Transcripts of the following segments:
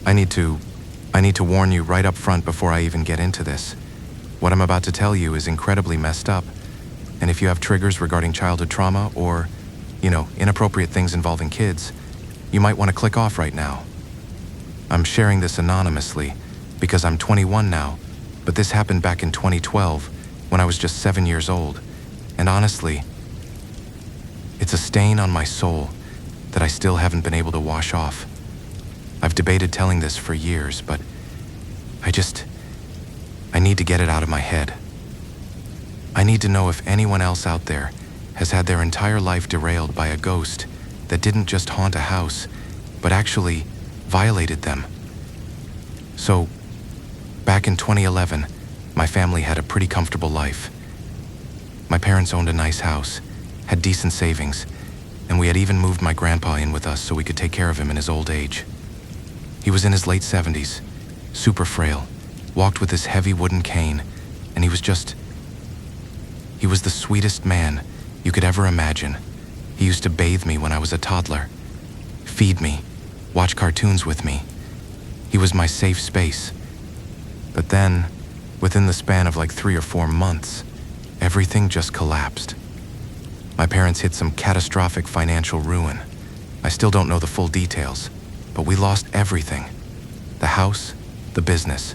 I need to warn you right up front before I even get into this. What I'm about to tell you is incredibly messed up, and if you have triggers regarding childhood trauma or, inappropriate things involving kids, you might want to click off right now. I'm sharing this anonymously because I'm 21 now, but this happened back in 2012 when I was just 7 years old, and honestly, it's a stain on my soul that I still haven't been able to wash off. I've debated telling this for years, but I need to get it out of my head. I need to know if anyone else out there has had their entire life derailed by a ghost that didn't just haunt a house, but actually violated them. So, back in 2011, my family had a pretty comfortable life. My parents owned a nice house, had decent savings, and we had even moved my grandpa in with us so we could take care of him in his old age. He was in his late 70s, super frail, walked with this heavy wooden cane, and he was the sweetest man you could ever imagine. He used to bathe me when I was a toddler, feed me, watch cartoons with me. He was my safe space. But then, within the span of like 3 or 4 months, everything just collapsed. My parents hit some catastrophic financial ruin. I still don't know the full details, but we lost everything. The house, the business,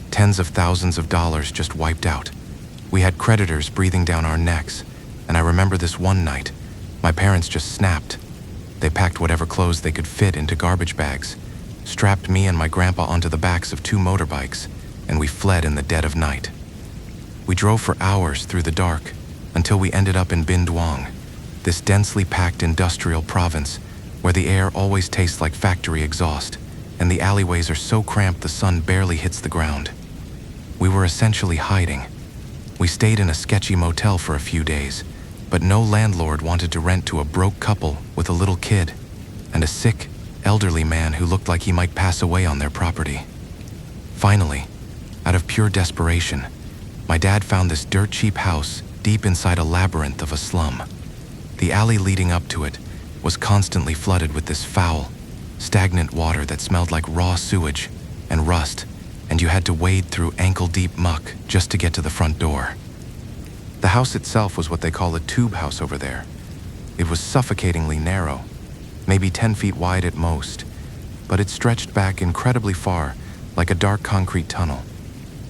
tens of thousands of dollars just wiped out. We had creditors breathing down our necks, and I remember this one night, my parents just snapped. They packed whatever clothes they could fit into garbage bags, strapped me and my grandpa onto the backs of 2 motorbikes, and we fled in the dead of night. We drove for hours through the dark until we ended up in Bin Duong, this densely packed industrial province where the air always tastes like factory exhaust, and the alleyways are so cramped the sun barely hits the ground. We were essentially hiding. We stayed in a sketchy motel for a few days, but no landlord wanted to rent to a broke couple with a little kid and a sick, elderly man who looked like he might pass away on their property. Finally, out of pure desperation, my dad found this dirt-cheap house deep inside a labyrinth of a slum. The alley leading up to it was constantly flooded with this foul, stagnant water that smelled like raw sewage and rust, and you had to wade through ankle-deep muck just to get to the front door. The house itself was what they call a tube house over there. It was suffocatingly narrow, maybe 10 feet wide at most, but it stretched back incredibly far, like a dark concrete tunnel.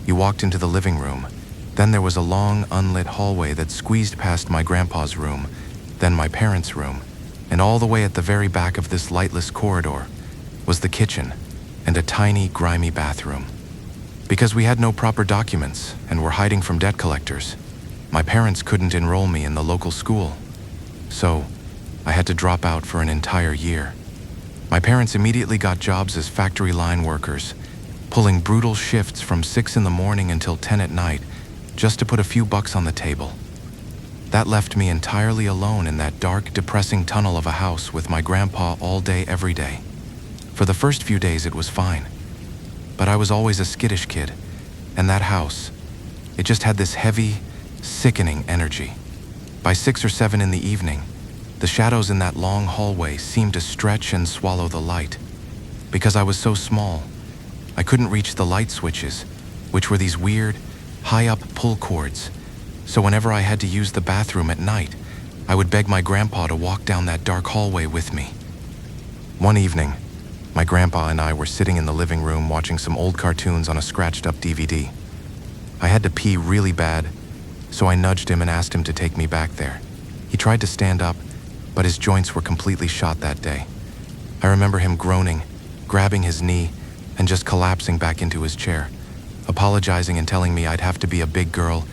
You walked into the living room, then there was a long, unlit hallway that squeezed past my grandpa's room, then my parents' room, and all the way at the very back of this lightless corridor was the kitchen and a tiny, grimy bathroom. Because we had no proper documents and were hiding from debt collectors, my parents couldn't enroll me in the local school. So, I had to drop out for an entire year. My parents immediately got jobs as factory line workers, pulling brutal shifts from 6 in the morning until 10 at night, just to put a few bucks on the table. That left me entirely alone in that dark, depressing tunnel of a house with my grandpa all day, every day. For the first few days it was fine, but I was always a skittish kid, and that house, it just had this heavy, sickening energy. By 6 or 7 in the evening, the shadows in that long hallway seemed to stretch and swallow the light. Because I was so small, I couldn't reach the light switches, which were these weird, high-up pull cords. So whenever I had to use the bathroom at night, I would beg my grandpa to walk down that dark hallway with me. One evening, my grandpa and I were sitting in the living room watching some old cartoons on a scratched-up DVD. I had to pee really bad, so I nudged him and asked him to take me back there. He tried to stand up, but his joints were completely shot that day. I remember him groaning, grabbing his knee, and just collapsing back into his chair, apologizing and telling me I'd have to be a big girl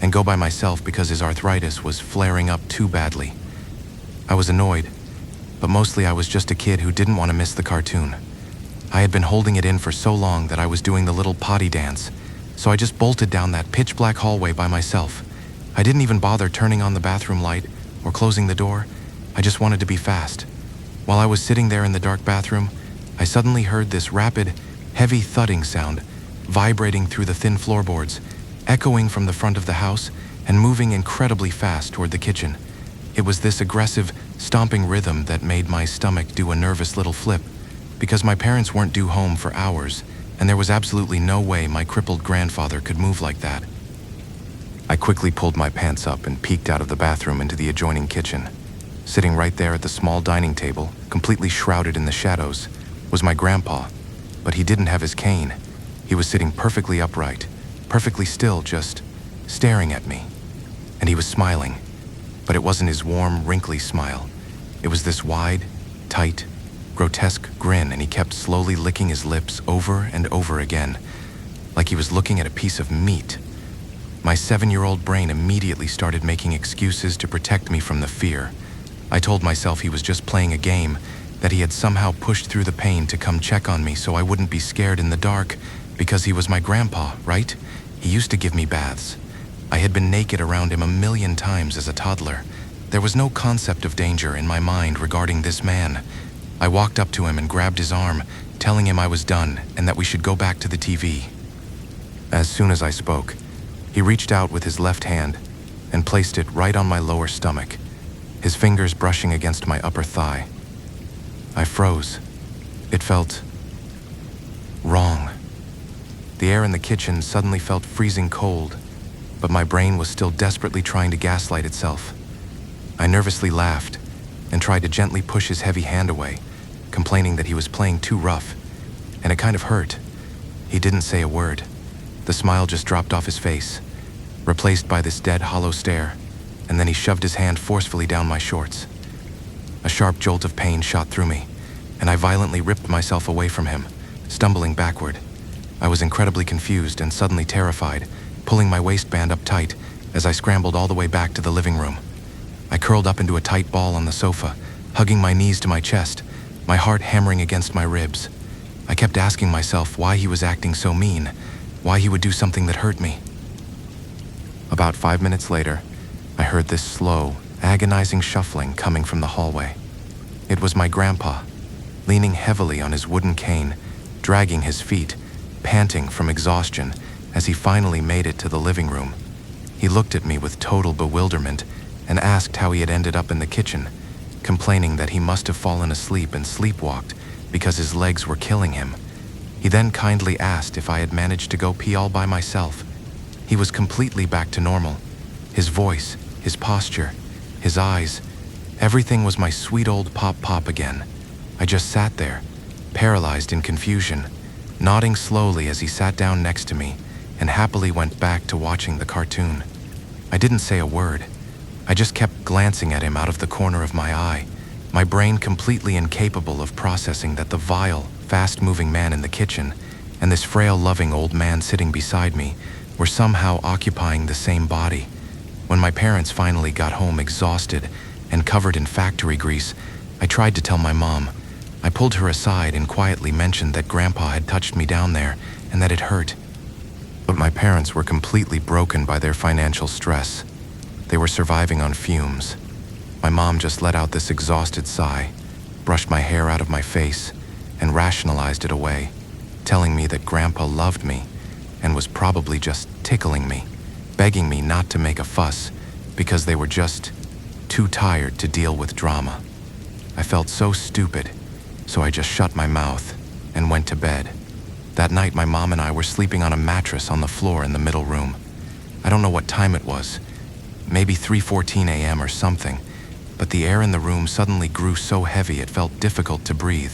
and go by myself because his arthritis was flaring up too badly. I was annoyed, but mostly I was just a kid who didn't want to miss the cartoon. I had been holding it in for so long that I was doing the little potty dance, so I just bolted down that pitch-black hallway by myself. I didn't even bother turning on the bathroom light or closing the door. I just wanted to be fast. While I was sitting there in the dark bathroom, I suddenly heard this rapid, heavy thudding sound vibrating through the thin floorboards, echoing from the front of the house and moving incredibly fast toward the kitchen. It was this aggressive, stomping rhythm that made my stomach do a nervous little flip. because my parents weren't due home for hours, and there was absolutely no way my crippled grandfather could move like that. I quickly pulled my pants up and peeked out of the bathroom into the adjoining kitchen. Sitting right there at the small dining table, completely shrouded in the shadows, was my grandpa, but he didn't have his cane. He was sitting perfectly upright, perfectly still, just staring at me. And he was smiling, but it wasn't his warm, wrinkly smile. It was this wide, tight, grotesque grin, and he kept slowly licking his lips over and over again, like he was looking at a piece of meat. My 7-year-old brain immediately started making excuses to protect me from the fear. I told myself he was just playing a game, that he had somehow pushed through the pain to come check on me so I wouldn't be scared in the dark, because he was my grandpa, right? He used to give me baths. I had been naked around him a million times as a toddler. There was no concept of danger in my mind regarding this man. I walked up to him and grabbed his arm, telling him I was done and that we should go back to the TV. As soon as I spoke, he reached out with his left hand and placed it right on my lower stomach, his fingers brushing against my upper thigh. I froze. It felt wrong. The air in the kitchen suddenly felt freezing cold, but my brain was still desperately trying to gaslight itself. I nervously laughed and tried to gently push his heavy hand away, complaining that he was playing too rough, and it kind of hurt. He didn't say a word. The smile just dropped off his face, replaced by this dead, hollow stare, and then he shoved his hand forcefully down my shorts. A sharp jolt of pain shot through me, and I violently ripped myself away from him, stumbling backward. I was incredibly confused and suddenly terrified, pulling my waistband up tight as I scrambled all the way back to the living room. I curled up into a tight ball on the sofa, hugging my knees to my chest, my heart hammering against my ribs. I kept asking myself why he was acting so mean, why he would do something that hurt me. About 5 minutes later, I heard this slow, agonizing shuffling coming from the hallway. It was my grandpa, leaning heavily on his wooden cane, dragging his feet, panting from exhaustion as he finally made it to the living room. He looked at me with total bewilderment and asked how he had ended up in the kitchen, complaining that he must have fallen asleep and sleepwalked because his legs were killing him. He then kindly asked if I had managed to go pee all by myself. He was completely back to normal. His voice, his posture, his eyes, everything was my sweet old Pop again. I just sat there, paralyzed in confusion, nodding slowly as he sat down next to me and happily went back to watching the cartoon. I didn't say a word. I just kept glancing at him out of the corner of my eye, my brain completely incapable of processing that the vile, fast-moving man in the kitchen and this frail, loving old man sitting beside me were somehow occupying the same body. When my parents finally got home exhausted and covered in factory grease, I tried to tell my mom. I pulled her aside and quietly mentioned that Grandpa had touched me down there and that it hurt. But my parents were completely broken by their financial stress. They were surviving on fumes. My mom just let out this exhausted sigh, brushed my hair out of my face, and rationalized it away, telling me that Grandpa loved me and was probably just tickling me, begging me not to make a fuss because they were just too tired to deal with drama. I felt so stupid, so I just shut my mouth and went to bed. That night, my mom and I were sleeping on a mattress on the floor in the middle room. I don't know what time it was, maybe 3:14 a.m. or something, but the air in the room suddenly grew so heavy it felt difficult to breathe.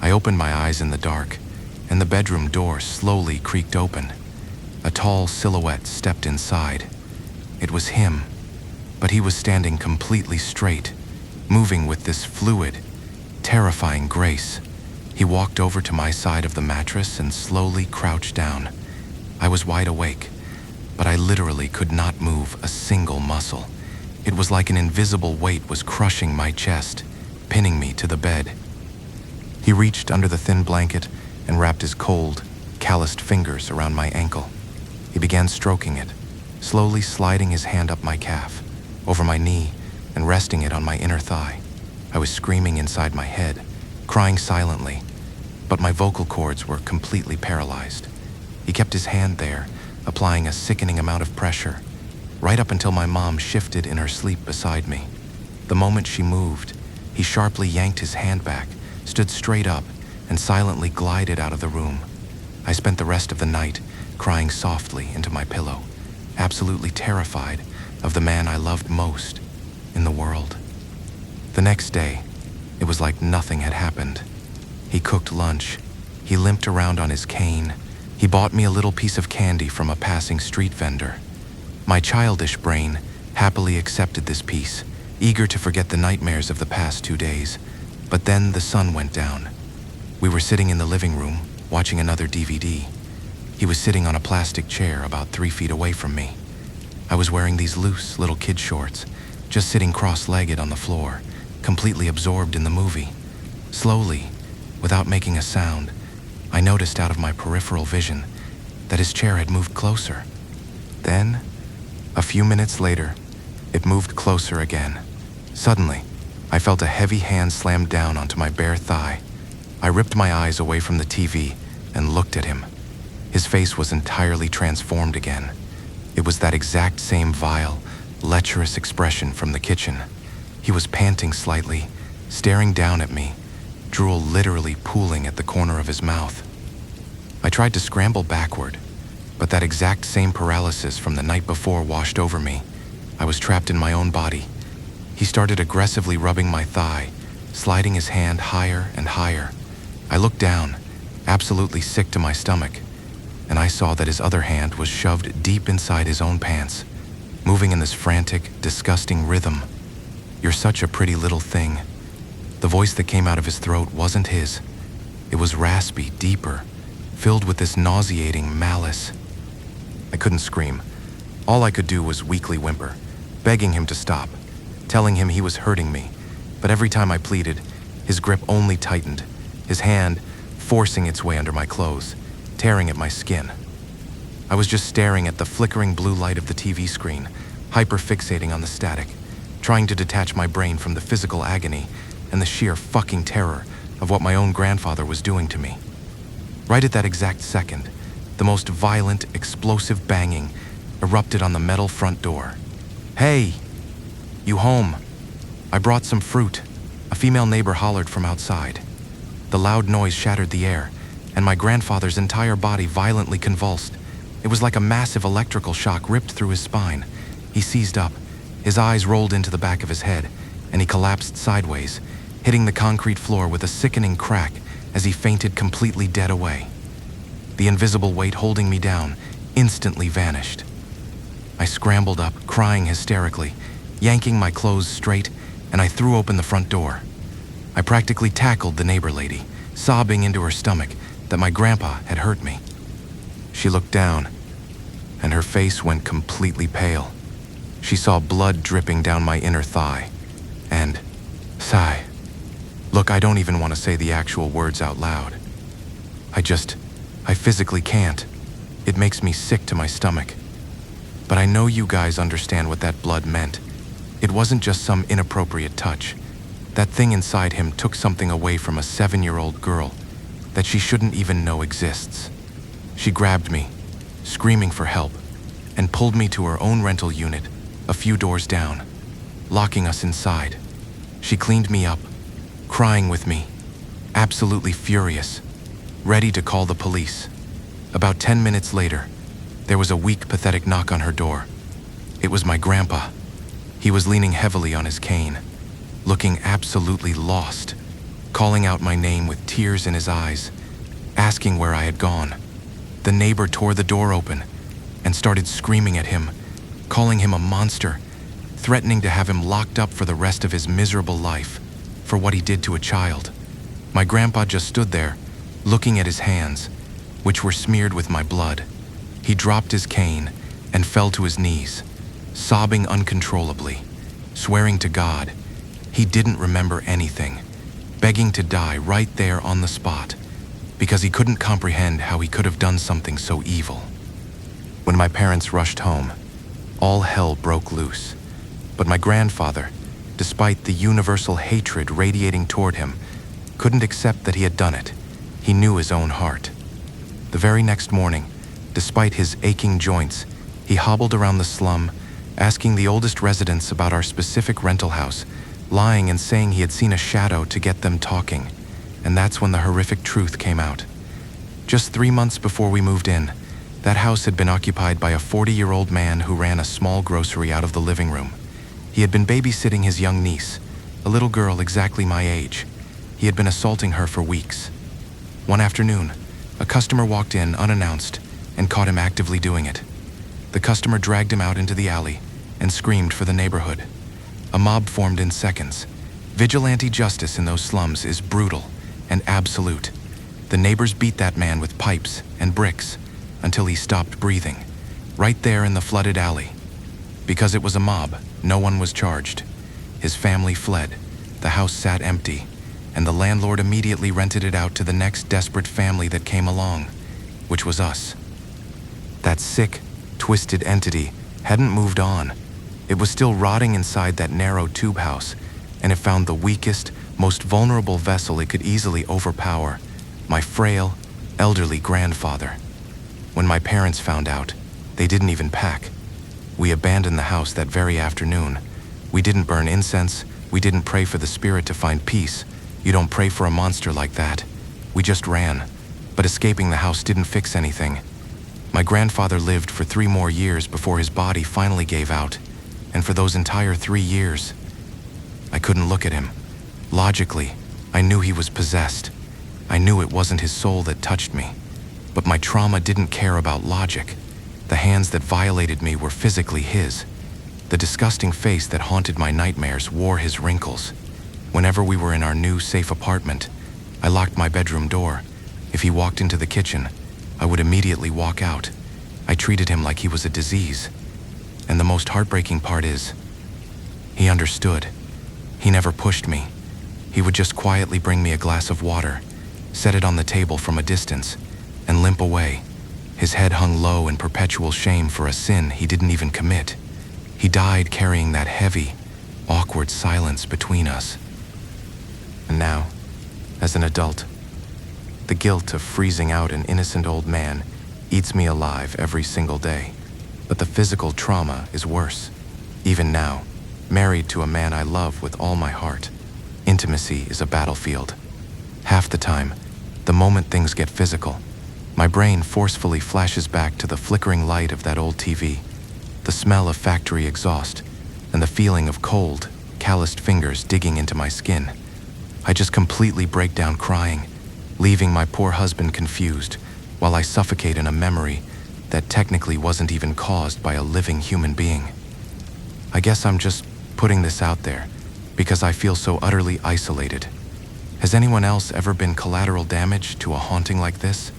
I opened my eyes in the dark, and the bedroom door slowly creaked open. A tall silhouette stepped inside. It was him, but he was standing completely straight, moving with this fluid, terrifying grace. He walked over to my side of the mattress and slowly crouched down. I was wide awake, but I literally could not move a single muscle. It was like an invisible weight was crushing my chest, pinning me to the bed. He reached under the thin blanket and wrapped his cold, calloused fingers around my ankle. He began stroking it, slowly sliding his hand up my calf, over my knee, and resting it on my inner thigh. I was screaming inside my head, crying silently, but my vocal cords were completely paralyzed. He kept his hand there, applying a sickening amount of pressure, right up until my mom shifted in her sleep beside me. The moment she moved, he sharply yanked his hand back, stood straight up, and silently glided out of the room. I spent the rest of the night crying softly into my pillow, absolutely terrified of the man I loved most in the world. The next day, it was like nothing had happened. He cooked lunch. He limped around on his cane. He bought me a little piece of candy from a passing street vendor. My childish brain happily accepted this piece, eager to forget the nightmares of the past 2 days. But then the sun went down. We were sitting in the living room, watching another DVD. He was sitting on a plastic chair about 3 feet away from me. I was wearing these loose little kid shorts, just sitting cross-legged on the floor, completely absorbed in the movie. Slowly, without making a sound, I noticed out of my peripheral vision that his chair had moved closer. Then, a few minutes later, it moved closer again. Suddenly, I felt a heavy hand slam down onto my bare thigh. I ripped my eyes away from the TV and looked at him. His face was entirely transformed again. It was that exact same vile, lecherous expression from the kitchen. He was panting slightly, staring down at me, drool literally pooling at the corner of his mouth. I tried to scramble backward, but that exact same paralysis from the night before washed over me. I was trapped in my own body. He started aggressively rubbing my thigh, sliding his hand higher and higher. I looked down, absolutely sick to my stomach, and I saw that his other hand was shoved deep inside his own pants, moving in this frantic, disgusting rhythm. "You're such a pretty little thing." The voice that came out of his throat wasn't his. It was raspy, deeper, filled with this nauseating malice. I couldn't scream. All I could do was weakly whimper, begging him to stop, telling him he was hurting me. But every time I pleaded, his grip only tightened, his hand forcing its way under my clothes, tearing at my skin. I was just staring at the flickering blue light of the TV screen, hyper-fixating on the static, trying to detach my brain from the physical agony and the sheer fucking terror of what my own grandfather was doing to me. Right at that exact second, the most violent, explosive banging erupted on the metal front door. "Hey! You home? I brought some fruit," a female neighbor hollered from outside. The loud noise shattered the air, and my grandfather's entire body violently convulsed. It was like a massive electrical shock ripped through his spine. He seized up, his eyes rolled into the back of his head, and he collapsed sideways, hitting the concrete floor with a sickening crack as he fainted completely dead away. The invisible weight holding me down instantly vanished. I scrambled up, crying hysterically, yanking my clothes straight, and I threw open the front door. I practically tackled the neighbor lady, sobbing into her stomach that my grandpa had hurt me. She looked down, and her face went completely pale. She saw blood dripping down my inner thigh, and sigh. Look, I don't even want to say the actual words out loud. I physically can't. It makes me sick to my stomach. But I know you guys understand what that blood meant. It wasn't just some inappropriate touch. That thing inside him took something away from a 7-year-old girl that she shouldn't even know exists. She grabbed me, screaming for help, and pulled me to her own rental unit a few doors down, locking us inside. She cleaned me up, crying with me, absolutely furious, ready to call the police. About 10 minutes later, there was a weak, pathetic knock on her door. It was my grandpa. He was leaning heavily on his cane, looking absolutely lost, calling out my name with tears in his eyes, asking where I had gone. The neighbor tore the door open and started screaming at him, calling him a monster, threatening to have him locked up for the rest of his miserable life for what he did to a child. My grandpa just stood there, looking at his hands, which were smeared with my blood. He dropped his cane and fell to his knees, sobbing uncontrollably, swearing to God he didn't remember anything, begging to die right there on the spot, because he couldn't comprehend how he could have done something so evil. When my parents rushed home, all hell broke loose. But my grandfather, despite the universal hatred radiating toward him, couldn't accept that he had done it. He knew his own heart. The very next morning, despite his aching joints, he hobbled around the slum, asking the oldest residents about our specific rental house, lying and saying he had seen a shadow to get them talking. And that's when the horrific truth came out. Just 3 months before we moved in, that house had been occupied by a 40-year-old man who ran a small grocery out of the living room. He had been babysitting his young niece, a little girl exactly my age. He had been assaulting her for weeks. One afternoon, a customer walked in unannounced and caught him actively doing it. The customer dragged him out into the alley and screamed for the neighborhood. A mob formed in seconds. Vigilante justice in those slums is brutal and absolute. The neighbors beat that man with pipes and bricks until he stopped breathing, right there in the flooded alley. Because it was a mob, no one was charged. His family fled, the house sat empty, and the landlord immediately rented it out to the next desperate family that came along, which was us. That sick, twisted entity hadn't moved on. It was still rotting inside that narrow tube house, and it found the weakest, most vulnerable vessel it could easily overpower, my frail, elderly grandfather. When my parents found out, they didn't even pack. We abandoned the house that very afternoon. We didn't burn incense, we didn't pray for the spirit to find peace. You don't pray for a monster like that. We just ran. But escaping the house didn't fix anything. My grandfather lived for 3 more years before his body finally gave out. And for those entire 3 years, I couldn't look at him. Logically, I knew he was possessed. I knew it wasn't his soul that touched me. But my trauma didn't care about logic. The hands that violated me were physically his. The disgusting face that haunted my nightmares wore his wrinkles. Whenever we were in our new, safe apartment, I locked my bedroom door. If he walked into the kitchen, I would immediately walk out. I treated him like he was a disease. And the most heartbreaking part is, he understood. He never pushed me. He would just quietly bring me a glass of water, set it on the table from a distance, and limp away. His head hung low in perpetual shame for a sin he didn't even commit. He died carrying that heavy, awkward silence between us. And now, as an adult, the guilt of freezing out an innocent old man eats me alive every single day. But the physical trauma is worse. Even now, married to a man I love with all my heart, intimacy is a battlefield. Half the time, the moment things get physical, my brain forcefully flashes back to the flickering light of that old TV, the smell of factory exhaust, and the feeling of cold, calloused fingers digging into my skin. I just completely break down crying, leaving my poor husband confused while I suffocate in a memory that technically wasn't even caused by a living human being. I guess I'm just putting this out there because I feel so utterly isolated. Has anyone else ever been collateral damage to a haunting like this?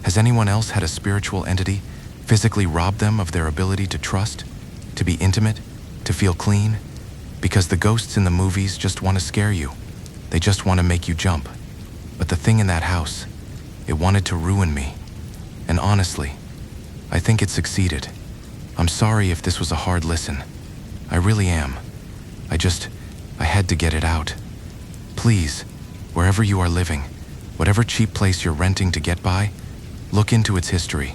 Has anyone else had a spiritual entity physically rob them of their ability to trust, to be intimate, to feel clean? Because the ghosts in the movies just want to scare you. They just want to make you jump. But the thing in that house, it wanted to ruin me. And honestly, I think it succeeded. I'm sorry if this was a hard listen. I really am. I had to get it out. Please, wherever you are living, whatever cheap place you're renting to get by, look into its history.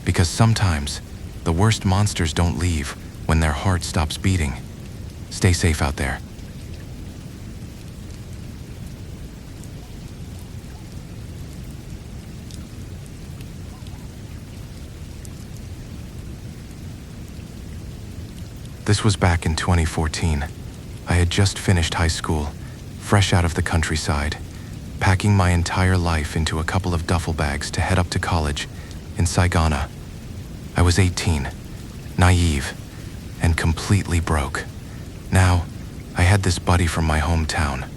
Because sometimes, the worst monsters don't leave when their heart stops beating. Stay safe out there. This was back in 2014. I had just finished high school, fresh out of the countryside, packing my entire life into a couple of duffel bags to head up to college in Saigon. I was 18, naive, and completely broke. Now, I had this buddy from my hometown,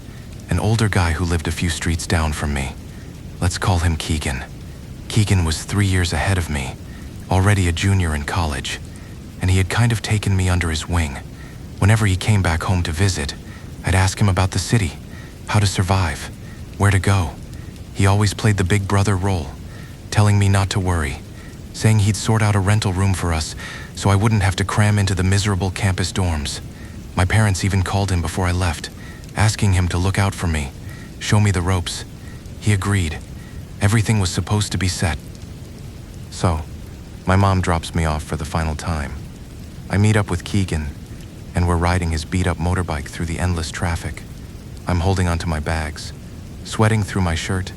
an older guy who lived a few streets down from me. Let's call him Keegan. Keegan was 3 years ahead of me, already a junior in college, and he had kind of taken me under his wing. Whenever he came back home to visit, I'd ask him about the city, how to survive, where to go. He always played the big brother role, telling me not to worry, saying he'd sort out a rental room for us so I wouldn't have to cram into the miserable campus dorms. My parents even called him before I left, asking him to look out for me, show me the ropes. He agreed. Everything was supposed to be set. So, my mom drops me off for the final time. I meet up with Keegan, and we're riding his beat-up motorbike through the endless traffic. I'm holding onto my bags, sweating through my shirt,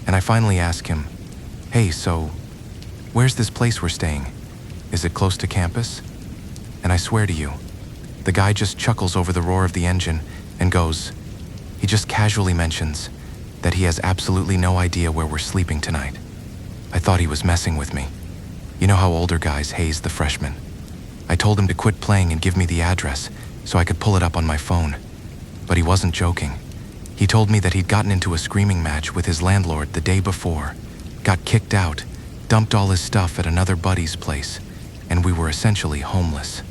and I finally ask him, "Hey, so, where's this place we're staying? Is it close to campus?" And I swear to you, the guy just chuckles over the roar of the engine and goes, he just casually mentions that he has absolutely no idea where we're sleeping tonight. I thought he was messing with me. You know how older guys haze the freshmen. I told him to quit playing and give me the address so I could pull it up on my phone. But he wasn't joking. He told me that he'd gotten into a screaming match with his landlord the day before, got kicked out, dumped all his stuff at another buddy's place, and we were essentially homeless.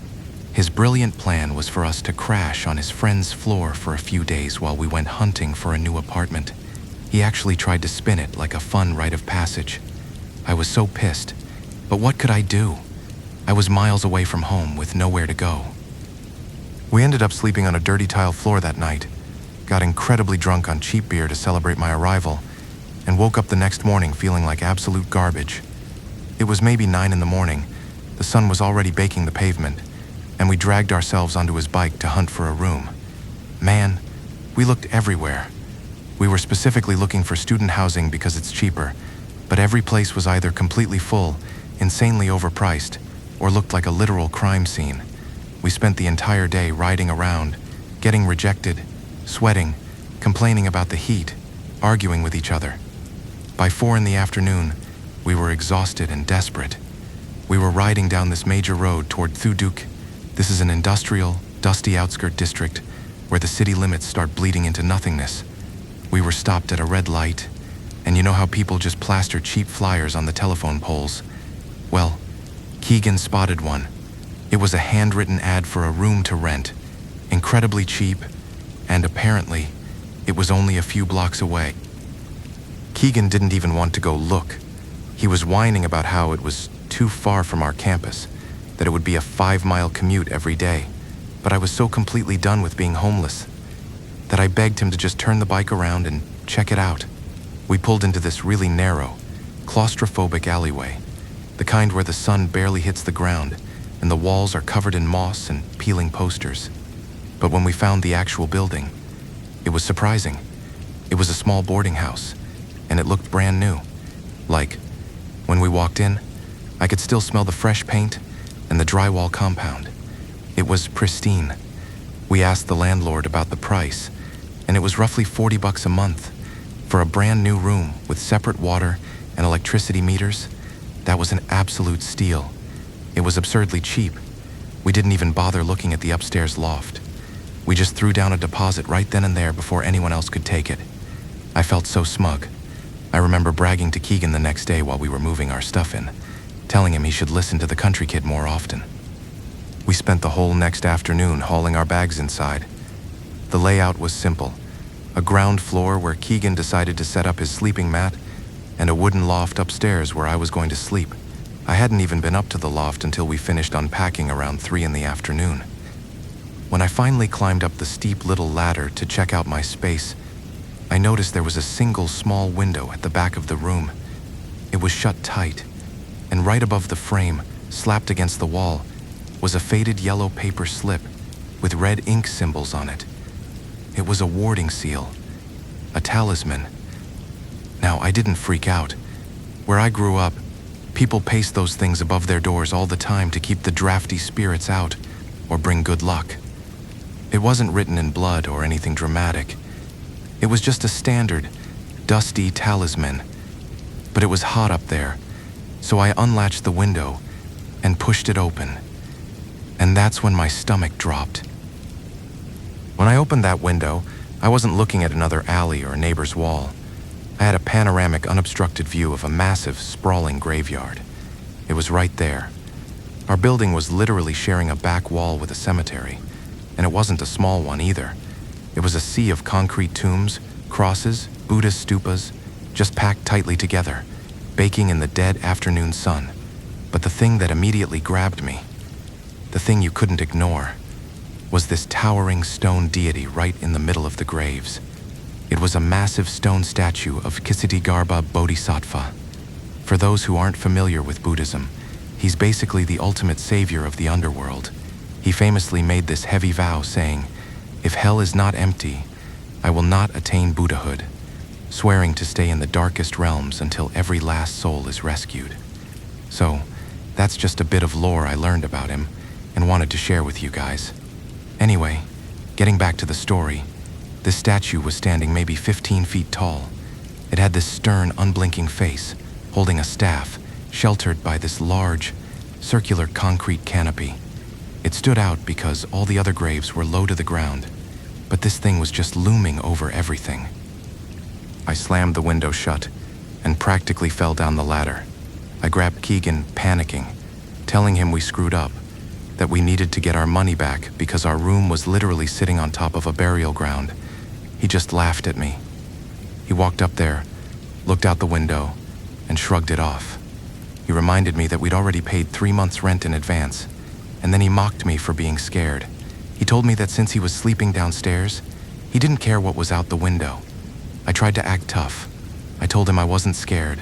His brilliant plan was for us to crash on his friend's floor for a few days while we went hunting for a new apartment. He actually tried to spin it like a fun rite of passage. I was so pissed, but what could I do? I was miles away from home with nowhere to go. We ended up sleeping on a dirty tile floor that night, got incredibly drunk on cheap beer to celebrate my arrival, and woke up the next morning feeling like absolute garbage. It was maybe 9 in the morning, the sun was already baking the pavement, and we dragged ourselves onto his bike to hunt for a room. Man, we looked everywhere. We were specifically looking for student housing because it's cheaper, but every place was either completely full, insanely overpriced, or looked like a literal crime scene. We spent the entire day riding around, getting rejected, sweating, complaining about the heat, arguing with each other. By 4 in the afternoon, we were exhausted and desperate. We were riding down this major road toward Thuduk. This is an industrial, dusty outskirt district where the city limits start bleeding into nothingness. We were stopped at a red light, and you know how people just plaster cheap flyers on the telephone poles? Well, Keegan spotted one. It was a handwritten ad for a room to rent, incredibly cheap, and apparently, it was only a few blocks away. Keegan didn't even want to go look. He was whining about how it was too far from our campus, that it would be a 5-mile commute every day. But I was so completely done with being homeless that I begged him to just turn the bike around and check it out. We pulled into this really narrow, claustrophobic alleyway, the kind where the sun barely hits the ground and the walls are covered in moss and peeling posters. But when we found the actual building, it was surprising. It was a small boarding house, and it looked brand new. Like, when we walked in, I could still smell the fresh paint and the drywall compound. It was pristine. We asked the landlord about the price, and it was roughly $40 a month. For a brand new room with separate water and electricity meters, that was an absolute steal. It was absurdly cheap. We didn't even bother looking at the upstairs loft. We just threw down a deposit right then and there before anyone else could take it. I felt so smug. I remember bragging to Keegan the next day while we were moving our stuff in, telling him he should listen to the country kid more often. We spent the whole next afternoon hauling our bags inside. The layout was simple. A ground floor where Keegan decided to set up his sleeping mat, and a wooden loft upstairs where I was going to sleep. I hadn't even been up to the loft until we finished unpacking around 3 in the afternoon. When I finally climbed up the steep little ladder to check out my space, I noticed there was a single small window at the back of the room. It was shut tight, and right above the frame, slapped against the wall, was a faded yellow paper slip with red ink symbols on it. It was a warding seal, a talisman. Now, I didn't freak out. Where I grew up, people paced those things above their doors all the time to keep the drafty spirits out or bring good luck. It wasn't written in blood or anything dramatic. It was just a standard, dusty talisman. But it was hot up there, so I unlatched the window and pushed it open. And that's when my stomach dropped. When I opened that window, I wasn't looking at another alley or a neighbor's wall. I had a panoramic, unobstructed view of a massive, sprawling graveyard. It was right there. Our building was literally sharing a back wall with a cemetery, and it wasn't a small one either. It was a sea of concrete tombs, crosses, Buddhist stupas, just packed tightly together, baking in the dead afternoon sun. But the thing that immediately grabbed me, the thing you couldn't ignore, was this towering stone deity right in the middle of the graves. It was a massive stone statue of Ksitigarbha Bodhisattva. For those who aren't familiar with Buddhism, he's basically the ultimate savior of the underworld. He famously made this heavy vow saying, "If hell is not empty, I will not attain Buddhahood." swearing to stay in the darkest realms until every last soul is rescued. So, that's just a bit of lore I learned about him and wanted to share with you guys. Anyway, getting back to the story, this statue was standing maybe 15 feet tall. It had this stern, unblinking face, holding a staff, sheltered by this large, circular concrete canopy. It stood out because all the other graves were low to the ground, but this thing was just looming over everything. I slammed the window shut and practically fell down the ladder. I grabbed Keegan, panicking, telling him we screwed up, that we needed to get our money back because our room was literally sitting on top of a burial ground. He just laughed at me. He walked up there, looked out the window, and shrugged it off. He reminded me that we'd already paid 3 months' rent in advance, and then he mocked me for being scared. He told me that since he was sleeping downstairs, he didn't care what was out the window. I tried to act tough. I told him I wasn't scared,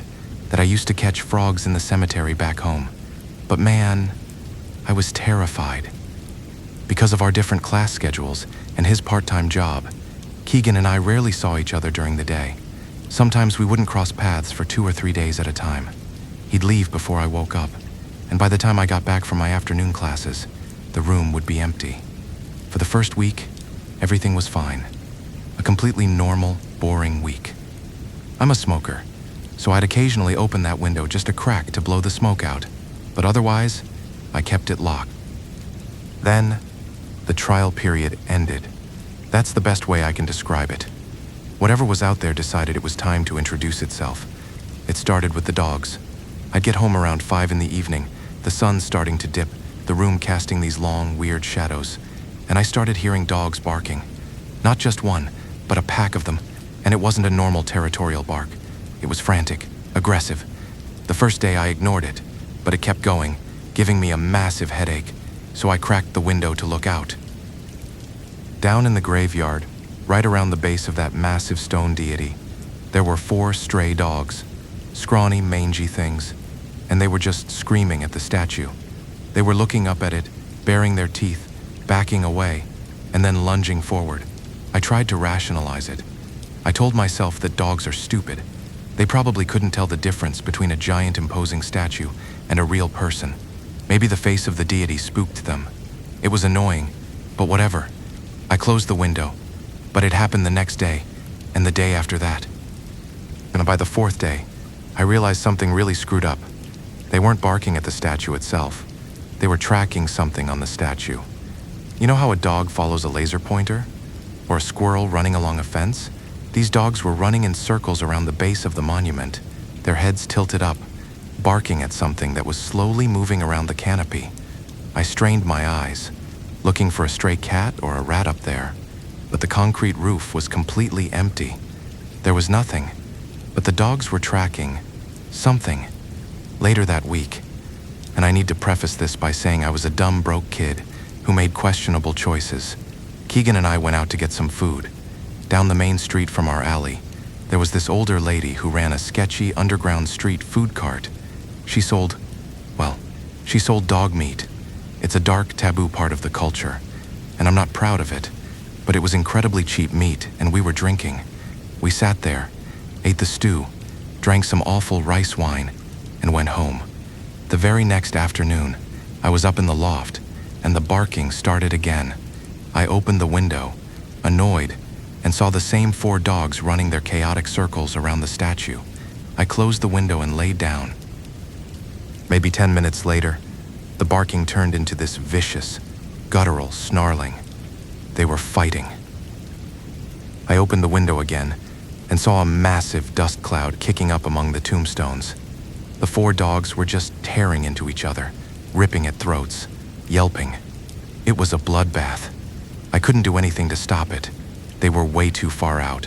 that I used to catch frogs in the cemetery back home. But man, I was terrified. Because of our different class schedules and his part-time job, Keegan and I rarely saw each other during the day. Sometimes we wouldn't cross paths for 2 or 3 days at a time. He'd leave before I woke up, and by the time I got back from my afternoon classes, the room would be empty. For the first week, everything was fine. A completely normal, boring week. I'm a smoker, so I'd occasionally open that window just a crack to blow the smoke out, but otherwise, I kept it locked. Then, the trial period ended. That's the best way I can describe it. Whatever was out there decided it was time to introduce itself. It started with the dogs. I'd get home around 5 in the evening, the sun starting to dip, the room casting these long, weird shadows, and I started hearing dogs barking. Not just one, but a pack of them, and it wasn't a normal territorial bark. It was frantic, aggressive. The first day I ignored it, but it kept going, giving me a massive headache, so I cracked the window to look out. Down in the graveyard, right around the base of that massive stone deity, there were 4 stray dogs, scrawny, mangy things, and they were just screaming at the statue. They were looking up at it, baring their teeth, backing away, and then lunging forward. I tried to rationalize it. I told myself that dogs are stupid. They probably couldn't tell the difference between a giant imposing statue and a real person. Maybe the face of the deity spooked them. It was annoying, but whatever. I closed the window, but it happened the next day, and the day after that. And by the 4th day, I realized something really screwed up. They weren't barking at the statue itself. They were tracking something on the statue. You know how a dog follows a laser pointer? Or a squirrel running along a fence? These dogs were running in circles around the base of the monument, their heads tilted up, barking at something that was slowly moving around the canopy. I strained my eyes, looking for a stray cat or a rat up there, but the concrete roof was completely empty. There was nothing, but the dogs were tracking something. Later that week, and I need to preface this by saying I was a dumb, broke kid who made questionable choices. Keegan and I went out to get some food. Down the main street from our alley, there was this older lady who ran a sketchy underground street food cart. She sold dog meat. It's a dark, taboo part of the culture, and I'm not proud of it, but it was incredibly cheap meat, and we were drinking. We sat there, ate the stew, drank some awful rice wine, and went home. The very next afternoon, I was up in the loft, and the barking started again. I opened the window, annoyed, and saw the same 4 dogs running their chaotic circles around the statue. I closed the window and laid down. Maybe 10 minutes later, the barking turned into this vicious, guttural snarling. They were fighting. I opened the window again and saw a massive dust cloud kicking up among the tombstones. The 4 dogs were just tearing into each other, ripping at throats, yelping. It was a bloodbath. I couldn't do anything to stop it. They were way too far out,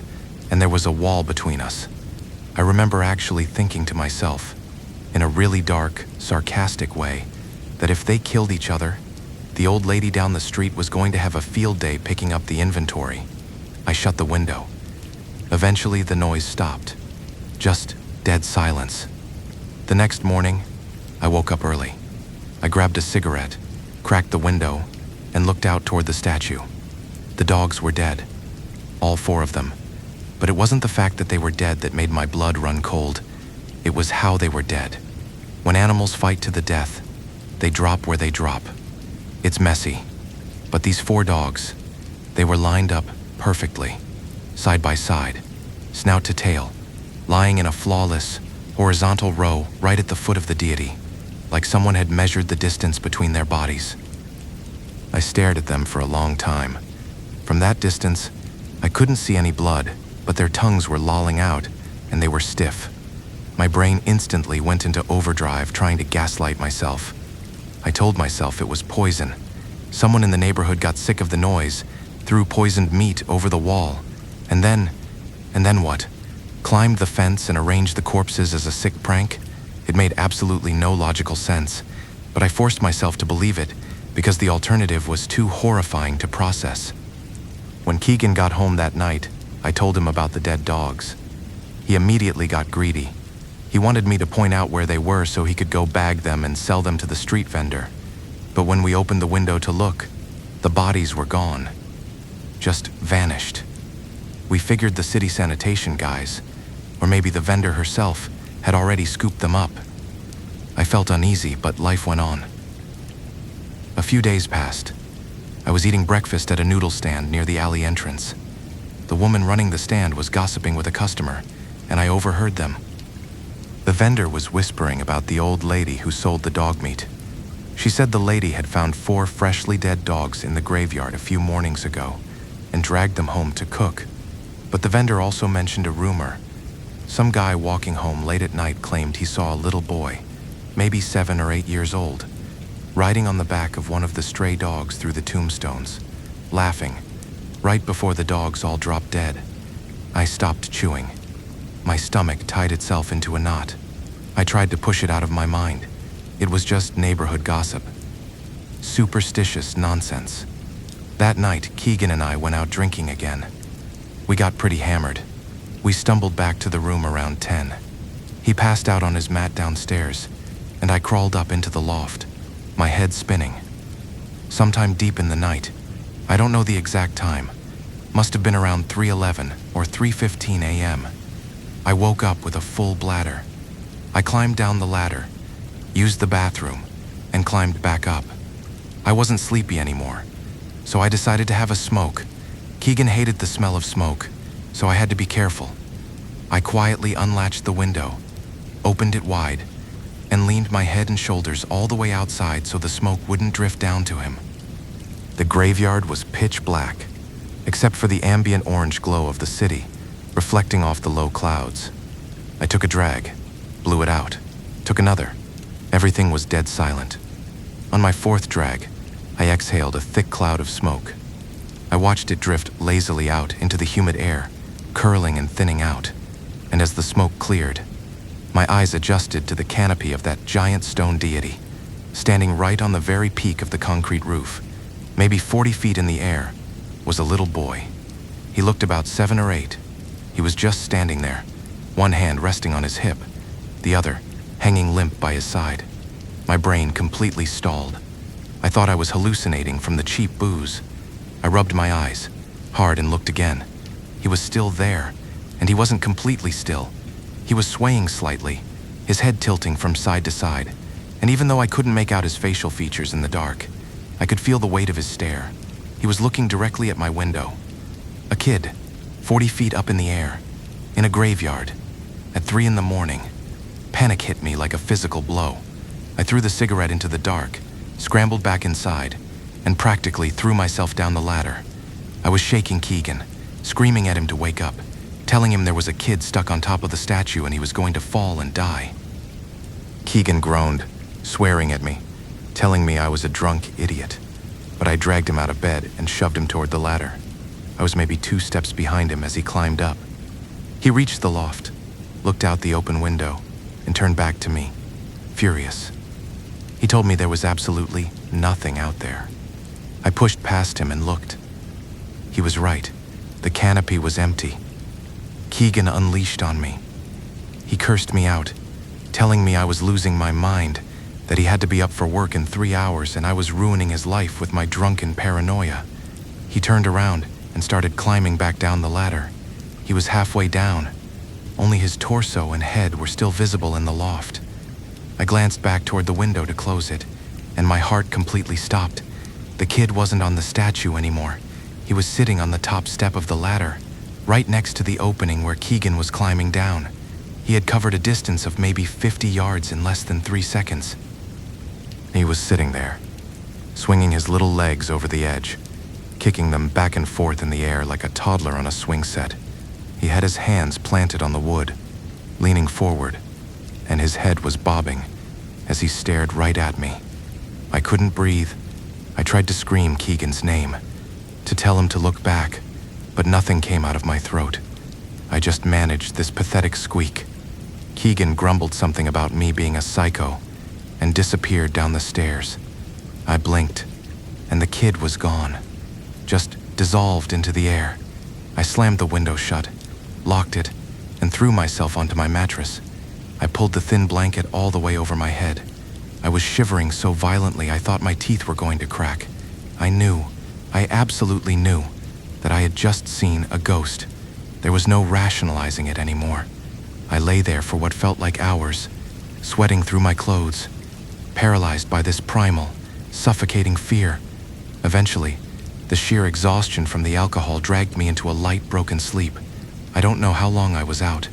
and there was a wall between us. I remember actually thinking to myself, in a really dark, sarcastic way, that if they killed each other, the old lady down the street was going to have a field day picking up the inventory. I shut the window. Eventually, the noise stopped. Just dead silence. The next morning, I woke up early. I grabbed a cigarette, cracked the window, and looked out toward the statue. The dogs were dead. All 4 of them. But it wasn't the fact that they were dead that made my blood run cold. It was how they were dead. When animals fight to the death, they drop where they drop. It's messy. But these 4 dogs, they were lined up perfectly, side by side, snout to tail, lying in a flawless, horizontal row right at the foot of the deity, like someone had measured the distance between their bodies. I stared at them for a long time. From that distance, I couldn't see any blood, but their tongues were lolling out, and they were stiff. My brain instantly went into overdrive trying to gaslight myself. I told myself it was poison. Someone in the neighborhood got sick of the noise, threw poisoned meat over the wall, and then what? Climbed the fence and arranged the corpses as a sick prank? It made absolutely no logical sense, but I forced myself to believe it because the alternative was too horrifying to process. When Keegan got home that night, I told him about the dead dogs. He immediately got greedy. He wanted me to point out where they were so he could go bag them and sell them to the street vendor. But when we opened the window to look, the bodies were gone. Just vanished. We figured the city sanitation guys, or maybe the vendor herself, had already scooped them up. I felt uneasy, but life went on. A few days passed. I was eating breakfast at a noodle stand near the alley entrance. The woman running the stand was gossiping with a customer, and I overheard them. The vendor was whispering about the old lady who sold the dog meat. She said the lady had found 4 freshly dead dogs in the graveyard a few mornings ago and dragged them home to cook. But the vendor also mentioned a rumor. Some guy walking home late at night claimed he saw a little boy, maybe 7 or 8 years old, riding on the back of one of the stray dogs through the tombstones, laughing, right before the dogs all dropped dead. I stopped chewing. My stomach tied itself into a knot. I tried to push it out of my mind. It was just neighborhood gossip. Superstitious nonsense. That night, Keegan and I went out drinking again. We got pretty hammered. We stumbled back to the room around 10. He passed out on his mat downstairs, and I crawled up into the loft, my head spinning. Sometime deep in the night, I don't know the exact time, must have been around 3:11 or 3:15 a.m. I woke up with a full bladder. I climbed down the ladder, used the bathroom, and climbed back up. I wasn't sleepy anymore, so I decided to have a smoke. Keegan hated the smell of smoke, so I had to be careful. I quietly unlatched the window, opened it wide, and leaned my head and shoulders all the way outside so the smoke wouldn't drift down to him. The graveyard was pitch black, except for the ambient orange glow of the city, reflecting off the low clouds. I took a drag, blew it out, took another. Everything was dead silent. On my 4th drag, I exhaled a thick cloud of smoke. I watched it drift lazily out into the humid air, curling and thinning out, and as the smoke cleared, my eyes adjusted to the canopy of that giant stone deity, standing right on the very peak of the concrete roof, maybe 40 feet in the air, was a little boy. He looked about 7 or 8. He was just standing there, one hand resting on his hip, the other hanging limp by his side. My brain completely stalled. I thought I was hallucinating from the cheap booze. I rubbed my eyes hard and looked again. He was still there, and he wasn't completely still. He was swaying slightly, his head tilting from side to side, and even though I couldn't make out his facial features in the dark, I could feel the weight of his stare. He was looking directly at my window. A kid, 40 feet up in the air, in a graveyard, at 3 in the morning. Panic hit me like a physical blow. I threw the cigarette into the dark, scrambled back inside, and practically threw myself down the ladder. I was shaking Keegan, screaming at him to wake up, telling him there was a kid stuck on top of the statue and he was going to fall and die. Keegan groaned, swearing at me, telling me I was a drunk idiot, but I dragged him out of bed and shoved him toward the ladder. I was maybe 2 steps behind him as he climbed up. He reached the loft, looked out the open window, and turned back to me, furious. He told me there was absolutely nothing out there. I pushed past him and looked. He was right. The canopy was empty. Keegan unleashed on me. He cursed me out, telling me I was losing my mind, that he had to be up for work in 3 hours and I was ruining his life with my drunken paranoia. He turned around and started climbing back down the ladder. He was halfway down. Only his torso and head were still visible in the loft. I glanced back toward the window to close it, and my heart completely stopped. The kid wasn't on the statue anymore. He was sitting on the top step of the ladder, right next to the opening where Keegan was climbing down. He had covered a distance of maybe 50 yards in less than 3 seconds. He was sitting there, swinging his little legs over the edge, kicking them back and forth in the air like a toddler on a swing set. He had his hands planted on the wood, leaning forward, and his head was bobbing as he stared right at me. I couldn't breathe. I tried to scream Keegan's name, to tell him to look back, but nothing came out of my throat. I just managed this pathetic squeak. Keegan grumbled something about me being a psycho and disappeared down the stairs. I blinked, and the kid was gone, just dissolved into the air. I slammed the window shut, locked it, and threw myself onto my mattress. I pulled the thin blanket all the way over my head. I was shivering so violently I thought my teeth were going to crack. I absolutely knew, that I had just seen a ghost. There was no rationalizing it anymore. I lay there for what felt like hours, sweating through my clothes, paralyzed by this primal, suffocating fear. Eventually, the sheer exhaustion from the alcohol dragged me into a light, broken sleep. I don't know how long I was out,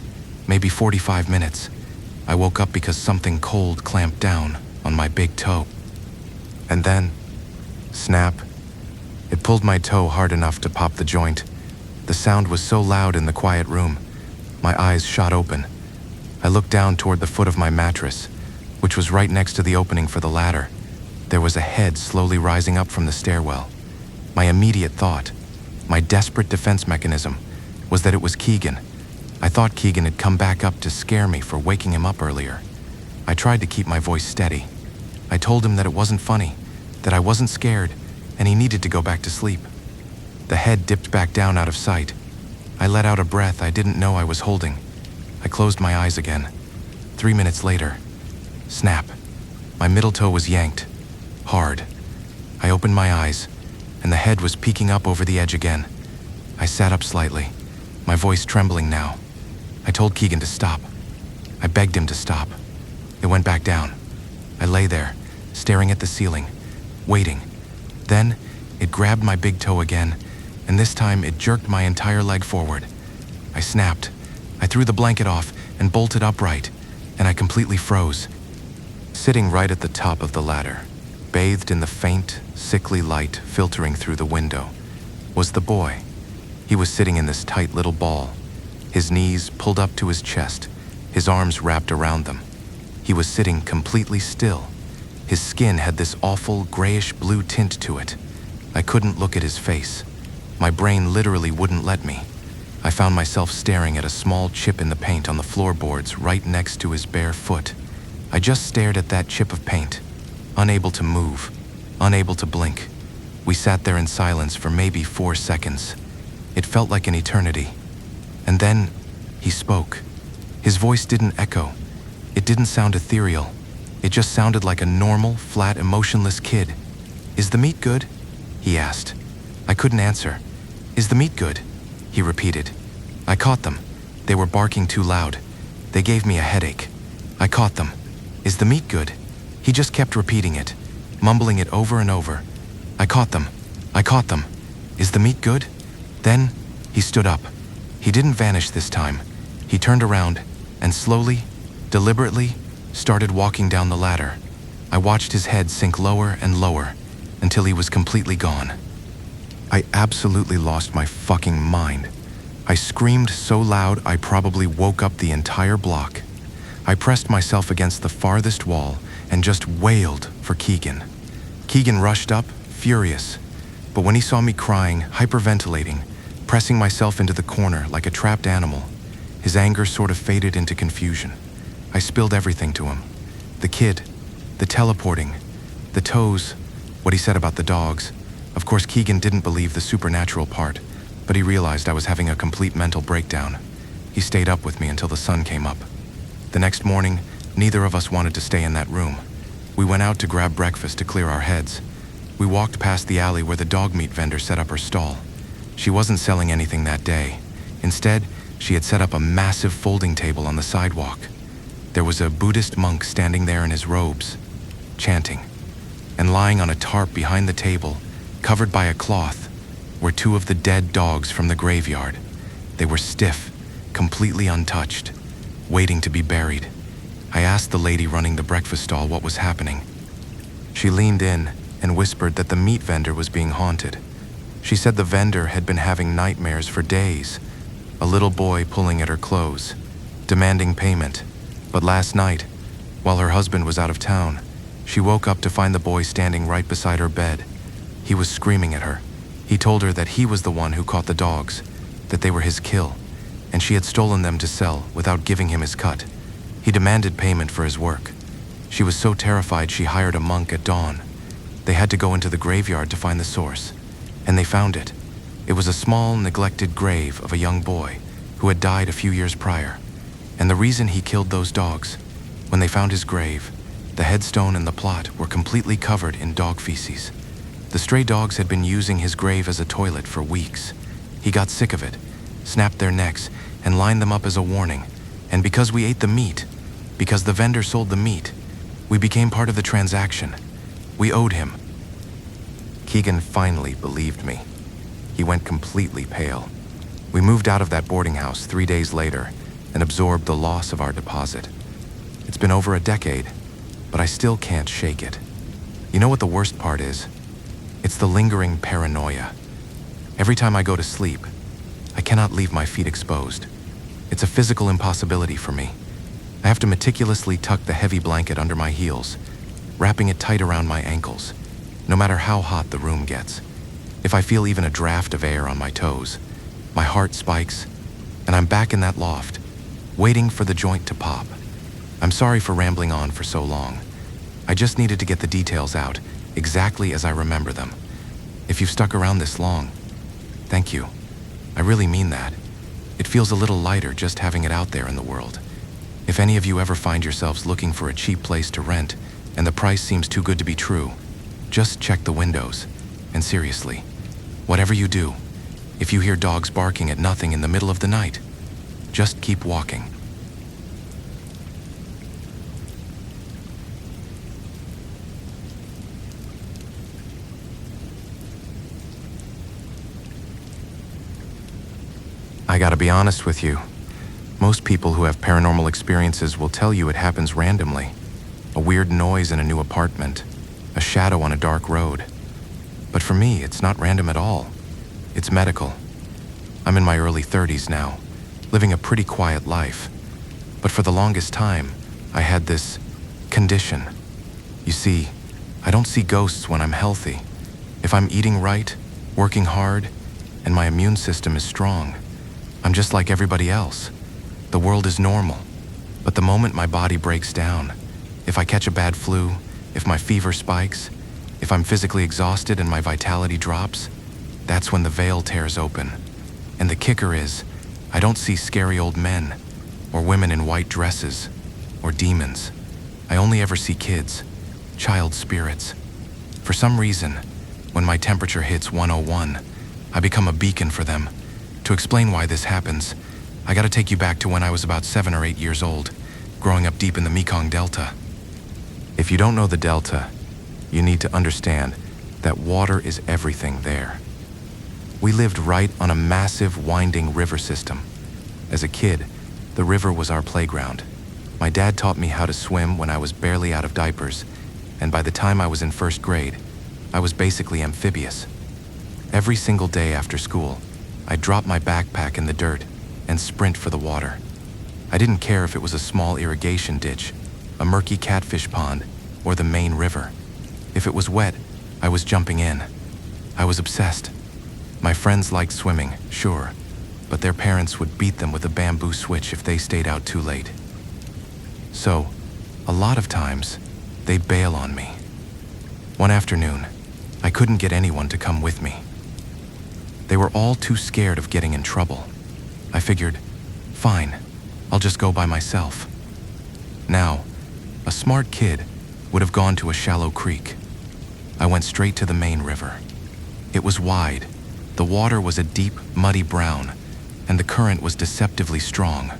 maybe 45 minutes. I woke up because something cold clamped down on my big toe. And then, snap. It pulled my toe hard enough to pop the joint. The sound was so loud in the quiet room. My eyes shot open. I looked down toward the foot of my mattress, which was right next to the opening for the ladder. There was a head slowly rising up from the stairwell. My immediate thought, my desperate defense mechanism, was that it was Keegan. I thought Keegan had come back up to scare me for waking him up earlier. I tried to keep my voice steady. I told him that it wasn't funny, that I wasn't scared, and he needed to go back to sleep. The head dipped back down out of sight. I let out a breath I didn't know I was holding. I closed my eyes again. 3 minutes later, snap. My middle toe was yanked, hard. I opened my eyes, and the head was peeking up over the edge again. I sat up slightly, my voice trembling now. I told Keegan to stop. I begged him to stop. It went back down. I lay there, staring at the ceiling, waiting. Then, it grabbed my big toe again, and this time it jerked my entire leg forward. I snapped. I threw the blanket off and bolted upright, and I completely froze. Sitting right at the top of the ladder, bathed in the faint, sickly light filtering through the window, was the boy. He was sitting in this tight little ball, his knees pulled up to his chest, his arms wrapped around them. He was sitting completely still. His skin had this awful grayish-blue tint to it. I couldn't look at his face. My brain literally wouldn't let me. I found myself staring at a small chip in the paint on the floorboards right next to his bare foot. I just stared at that chip of paint, unable to move, unable to blink. We sat there in silence for maybe 4 seconds. It felt like an eternity. And then, he spoke. His voice didn't echo. It didn't sound ethereal. It just sounded like a normal, flat, emotionless kid. "Is the meat good?" he asked. I couldn't answer. "Is the meat good?" he repeated. I caught them. They were barking too loud. They gave me a headache. I caught them. "Is the meat good?" He just kept repeating it, mumbling it over and over. I caught them. I caught them. "Is the meat good?" Then, he stood up. He didn't vanish this time. He turned around and slowly, deliberately, started walking down the ladder. I watched his head sink lower and lower until he was completely gone. I absolutely lost my fucking mind. I screamed so loud I probably woke up the entire block. I pressed myself against the farthest wall and just wailed for Keegan. Keegan rushed up, furious, but when he saw me crying, hyperventilating, pressing myself into the corner like a trapped animal, his anger sort of faded into confusion. I spilled everything to him. The kid, the teleporting, the toes, what he said about the dogs. Of course, Keegan didn't believe the supernatural part, but he realized I was having a complete mental breakdown. He stayed up with me until the sun came up. The next morning, neither of us wanted to stay in that room. We went out to grab breakfast to clear our heads. We walked past the alley where the dog meat vendor set up her stall. She wasn't selling anything that day. Instead, She had set up a massive folding table on the sidewalk. There was a Buddhist monk standing there in his robes, chanting. And lying on a tarp behind the table, covered by a cloth, were two of the dead dogs from the graveyard. They were stiff, completely untouched, waiting to be buried. I asked the lady running the breakfast stall what was happening. She leaned in and whispered that the meat vendor was being haunted. She said the vendor had been having nightmares for days, a little boy pulling at her clothes, demanding payment. But last night, while her husband was out of town, she woke up to find the boy standing right beside her bed. He was screaming at her. He told her that he was the one who caught the dogs, that they were his kill, and she had stolen them to sell without giving him his cut. He demanded payment for his work. She was so terrified she hired a monk at dawn. They had to go into the graveyard to find the source, and they found it. It was a small, neglected grave of a young boy who had died a few years prior. And the reason he killed those dogs, when they found his grave, the headstone and the plot were completely covered in dog feces. The stray dogs had been using his grave as a toilet for weeks. He got sick of it, snapped their necks, and lined them up as a warning. And because we ate the meat, because the vendor sold the meat, we became part of the transaction. We owed him. Keegan finally believed me. He went completely pale. We moved out of that boarding house 3 days later and absorbed the loss of our deposit. It's been over a decade, but I still can't shake it. You know what the worst part is? It's the lingering paranoia. Every time I go to sleep, I cannot leave my feet exposed. It's a physical impossibility for me. I have to meticulously tuck the heavy blanket under my heels, wrapping it tight around my ankles, no matter how hot the room gets. If I feel even a draft of air on my toes, my heart spikes, and I'm back in that loft, waiting for the joint to pop. I'm sorry for rambling on for so long. I just needed to get the details out, exactly as I remember them. If you've stuck around this long, thank you. I really mean that. It feels a little lighter just having it out there in the world. If any of you ever find yourselves looking for a cheap place to rent, and the price seems too good to be true, just check the windows. And seriously, whatever you do, if you hear dogs barking at nothing in the middle of the night, just keep walking. I gotta be honest with you. Most people who have paranormal experiences will tell you it happens randomly. A weird noise in a new apartment, a shadow on a dark road. But for me, it's not random at all. It's medical. I'm in my early 30s now, living a pretty quiet life. But for the longest time, I had this condition. You see, I don't see ghosts when I'm healthy. If I'm eating right, working hard, and my immune system is strong, I'm just like everybody else. The world is normal. But the moment my body breaks down, if I catch a bad flu, if my fever spikes, if I'm physically exhausted and my vitality drops, that's when the veil tears open. And the kicker is, I don't see scary old men, or women in white dresses, or demons. I only ever see kids, child spirits. For some reason, when my temperature hits 101, I become a beacon for them. To explain why this happens, I gotta take you back to when I was about 7 or 8 years old, growing up deep in the Mekong Delta. If you don't know the Delta, you need to understand that water is everything there. We lived right on a massive winding river system. As a kid, the river was our playground. My dad taught me how to swim when I was barely out of diapers, and by the time I was in first grade, I was basically amphibious. Every single day after school, I'd drop my backpack in the dirt and sprint for the water. I didn't care if it was a small irrigation ditch, a murky catfish pond, or the main river. If it was wet, I was jumping in. I was obsessed. My friends liked swimming, sure, but their parents would beat them with a bamboo switch if they stayed out too late. So, a lot of times, they'd bail on me. One afternoon, I couldn't get anyone to come with me. They were all too scared of getting in trouble. I figured, fine, I'll just go by myself. Now, a smart kid would have gone to a shallow creek. I went straight to the main river. It was wide. The water was a deep, muddy brown, and the current was deceptively strong.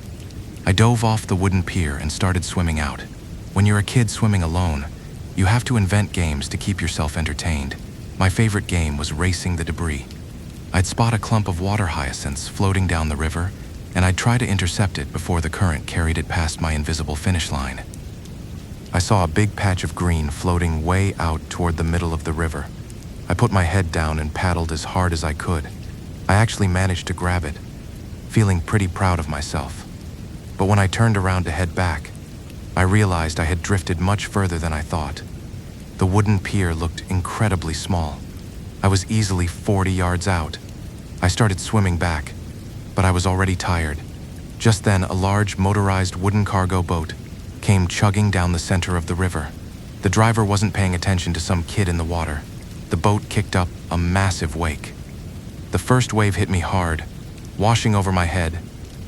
I dove off the wooden pier and started swimming out. When you're a kid swimming alone, you have to invent games to keep yourself entertained. My favorite game was racing the debris. I'd spot a clump of water hyacinths floating down the river, and I'd try to intercept it before the current carried it past my invisible finish line. I saw a big patch of green floating way out toward the middle of the river. I put my head down and paddled as hard as I could. I actually managed to grab it, feeling pretty proud of myself. But when I turned around to head back, I realized I had drifted much further than I thought. The wooden pier looked incredibly small. I was easily 40 yards out. I started swimming back, but I was already tired. Just then, a large motorized wooden cargo boat came chugging down the center of the river. The driver wasn't paying attention to some kid in the water. The boat kicked up a massive wake. The first wave hit me hard, washing over my head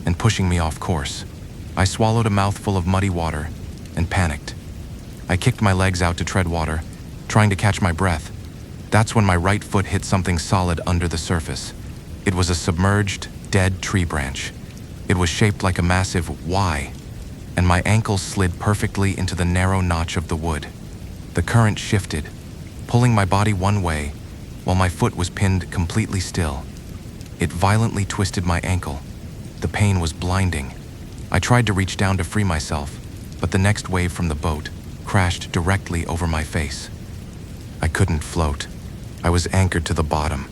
and pushing me off course. I swallowed a mouthful of muddy water and panicked. I kicked my legs out to tread water, trying to catch my breath. That's when my right foot hit something solid under the surface. It was a submerged, dead tree branch. It was shaped like a massive Y, and my ankle slid perfectly into the narrow notch of the wood. The current shifted, pulling my body one way, while my foot was pinned completely still. It violently twisted my ankle. The pain was blinding. I tried to reach down to free myself, but the next wave from the boat crashed directly over my face. I couldn't float. I was anchored to the bottom.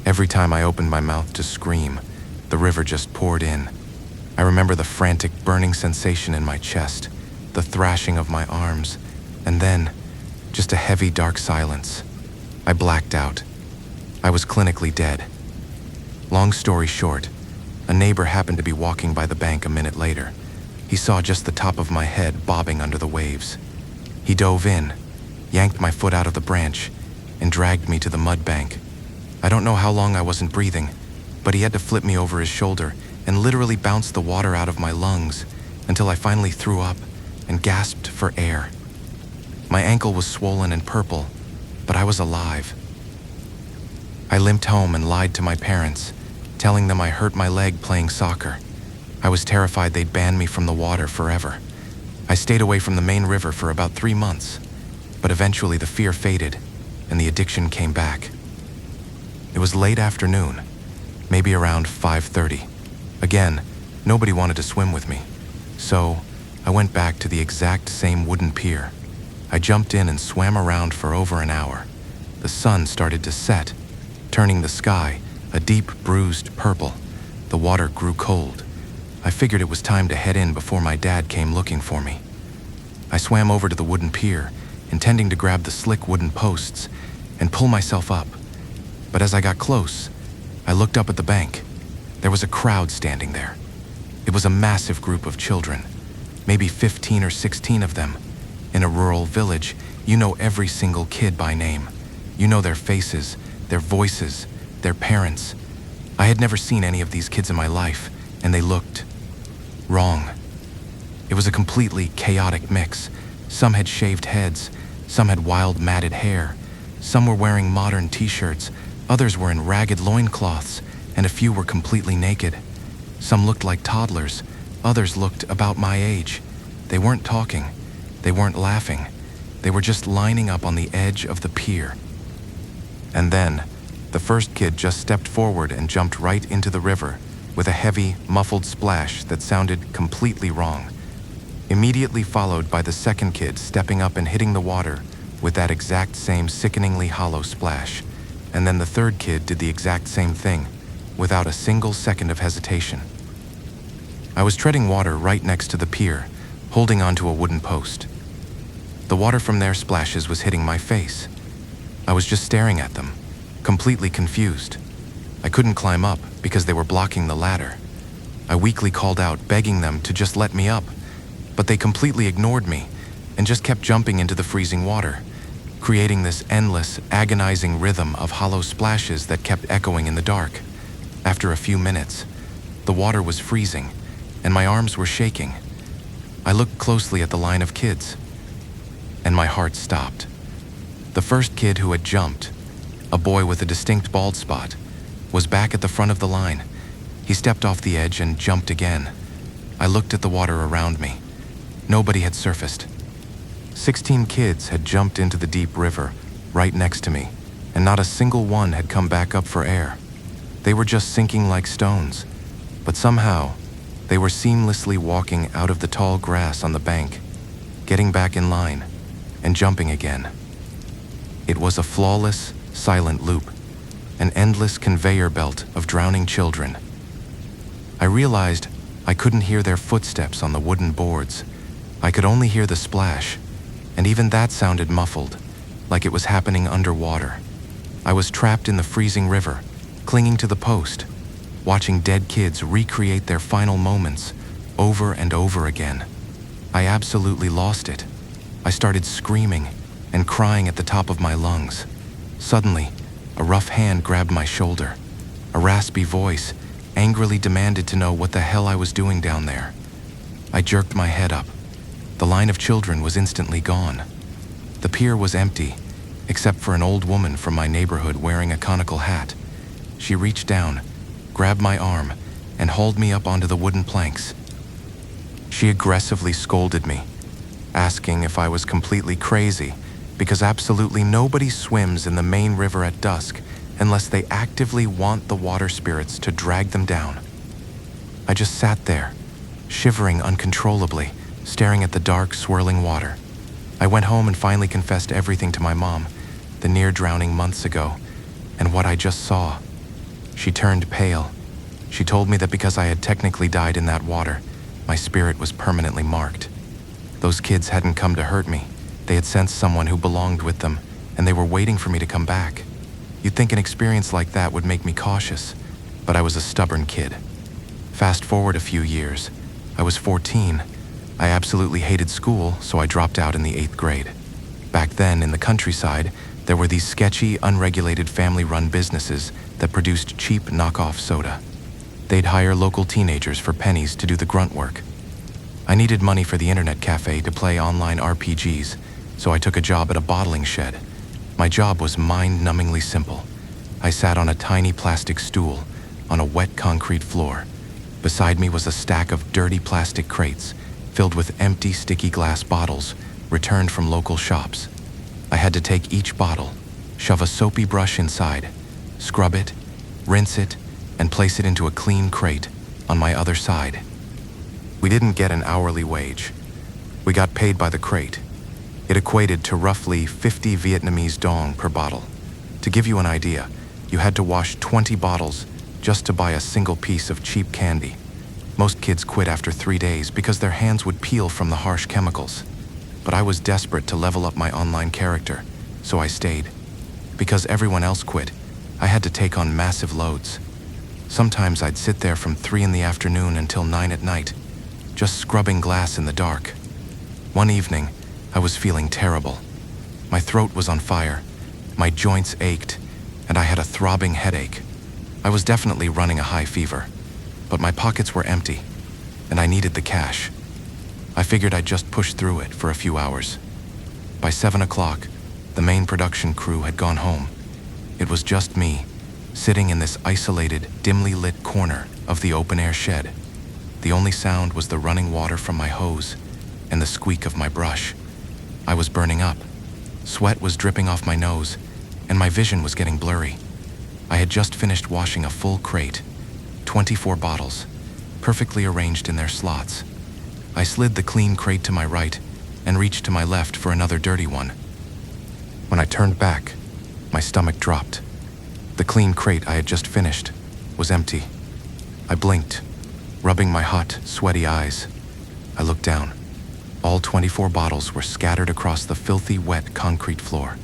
Every time I opened my mouth to scream, the river just poured in. I remember the frantic burning sensation in my chest, the thrashing of my arms, and then just a heavy dark silence. I blacked out. I was clinically dead. Long story short, a neighbor happened to be walking by the bank a minute later. He saw just the top of my head bobbing under the waves. He dove in, yanked my foot out of the branch, and dragged me to the mud bank. I don't know how long I wasn't breathing, but he had to flip me over his shoulder and literally bounce the water out of my lungs until I finally threw up and gasped for air. My ankle was swollen and purple, but I was alive. I limped home and lied to my parents, telling them I hurt my leg playing soccer. I was terrified they'd ban me from the water forever. I stayed away from the main river for about 3 months, but eventually the fear faded and the addiction came back. It was late afternoon, maybe around 5:30. Again, nobody wanted to swim with me, so I went back to the exact same wooden pier. I jumped in and swam around for over an hour. The sun started to set, turning the sky a deep bruised purple. The water grew cold. I figured it was time to head in before my dad came looking for me. I swam over to the wooden pier, intending to grab the slick wooden posts and pull myself up. But as I got close, I looked up at the bank. There was a crowd standing there. It was a massive group of children, maybe 15 or 16 of them. In a rural village, you know every single kid by name. You know their faces, their voices, their parents. I had never seen any of these kids in my life, and they looked wrong. It was a completely chaotic mix. Some had shaved heads, some had wild matted hair, some were wearing modern t-shirts, others were in ragged loincloths, and a few were completely naked. Some looked like toddlers, others looked about my age. They weren't talking, they weren't laughing, they were just lining up on the edge of the pier. And then, the first kid just stepped forward and jumped right into the river with a heavy, muffled splash that sounded completely wrong, immediately followed by the second kid stepping up and hitting the water with that exact same sickeningly hollow splash. And then the third kid did the exact same thing, without a single second of hesitation. I was treading water right next to the pier, holding onto a wooden post. The water from their splashes was hitting my face. I was just staring at them, completely confused. I couldn't climb up because they were blocking the ladder. I weakly called out, begging them to just let me up, but they completely ignored me and just kept jumping into the freezing water, creating this endless, agonizing rhythm of hollow splashes that kept echoing in the dark. After a few minutes, the water was freezing and my arms were shaking. I looked closely at the line of kids, and my heart stopped. The first kid who had jumped, a boy with a distinct bald spot, was back at the front of the line. He stepped off the edge and jumped again. I looked at the water around me. Nobody had surfaced. 16 kids had jumped into the deep river right next to me, and not a single one had come back up for air. They were just sinking like stones, but somehow they were seamlessly walking out of the tall grass on the bank, getting back in line, and jumping again. It was a flawless, silent loop, an endless conveyor belt of drowning children. I realized I couldn't hear their footsteps on the wooden boards. I could only hear the splash, and even that sounded muffled, like it was happening underwater. I was trapped in the freezing river, clinging to the post, watching dead kids recreate their final moments over and over again. I absolutely lost it. I started screaming and crying at the top of my lungs. Suddenly, a rough hand grabbed my shoulder. A raspy voice angrily demanded to know what the hell I was doing down there. I jerked my head up. The line of children was instantly gone. The pier was empty, except for an old woman from my neighborhood wearing a conical hat. She reached down, grabbed my arm, and hauled me up onto the wooden planks. She aggressively scolded me, asking if I was completely crazy, because absolutely nobody swims in the main river at dusk unless they actively want the water spirits to drag them down. I just sat there, shivering uncontrollably, staring at the dark, swirling water. I went home and finally confessed everything to my mom, the near drowning months ago, and what I just saw. She turned pale. She told me that because I had technically died in that water, my spirit was permanently marked. Those kids hadn't come to hurt me. They had sensed someone who belonged with them, and they were waiting for me to come back. You'd think an experience like that would make me cautious, but I was a stubborn kid. Fast forward a few years. I was 14. I absolutely hated school, so I dropped out in the 8th grade. Back then, in the countryside, there were these sketchy, unregulated family-run businesses that produced cheap knockoff soda. They'd hire local teenagers for pennies to do the grunt work. I needed money for the internet cafe to play online RPGs, so I took a job at a bottling shed. My job was mind-numbingly simple. I sat on a tiny plastic stool on a wet concrete floor. Beside me was a stack of dirty plastic crates filled with empty, sticky glass bottles returned from local shops. I had to take each bottle, shove a soapy brush inside, scrub it, rinse it, and place it into a clean crate on my other side. We didn't get an hourly wage. We got paid by the crate. It equated to roughly 50 Vietnamese dong per bottle. To give you an idea, you had to wash 20 bottles just to buy a single piece of cheap candy. Most kids quit after 3 days because their hands would peel from the harsh chemicals. But I was desperate to level up my online character, so I stayed. Because everyone else quit, I had to take on massive loads. Sometimes I'd sit there from 3 in the afternoon until 9 at night, just scrubbing glass in the dark. One evening, I was feeling terrible. My throat was on fire, my joints ached, and I had a throbbing headache. I was definitely running a high fever, but my pockets were empty, and I needed the cash. I figured I'd just push through it for a few hours. By 7 o'clock, the main production crew had gone home. It was just me, sitting in this isolated, dimly lit corner of the open-air shed. The only sound was the running water from my hose and the squeak of my brush. I was burning up. Sweat was dripping off my nose, and my vision was getting blurry. I had just finished washing a full crate, 24 bottles, perfectly arranged in their slots. I slid the clean crate to my right and reached to my left for another dirty one. When I turned back, my stomach dropped. The clean crate I had just finished was empty. I blinked, rubbing my hot, sweaty eyes. I looked down. All 24 bottles were scattered across the filthy, wet concrete floor.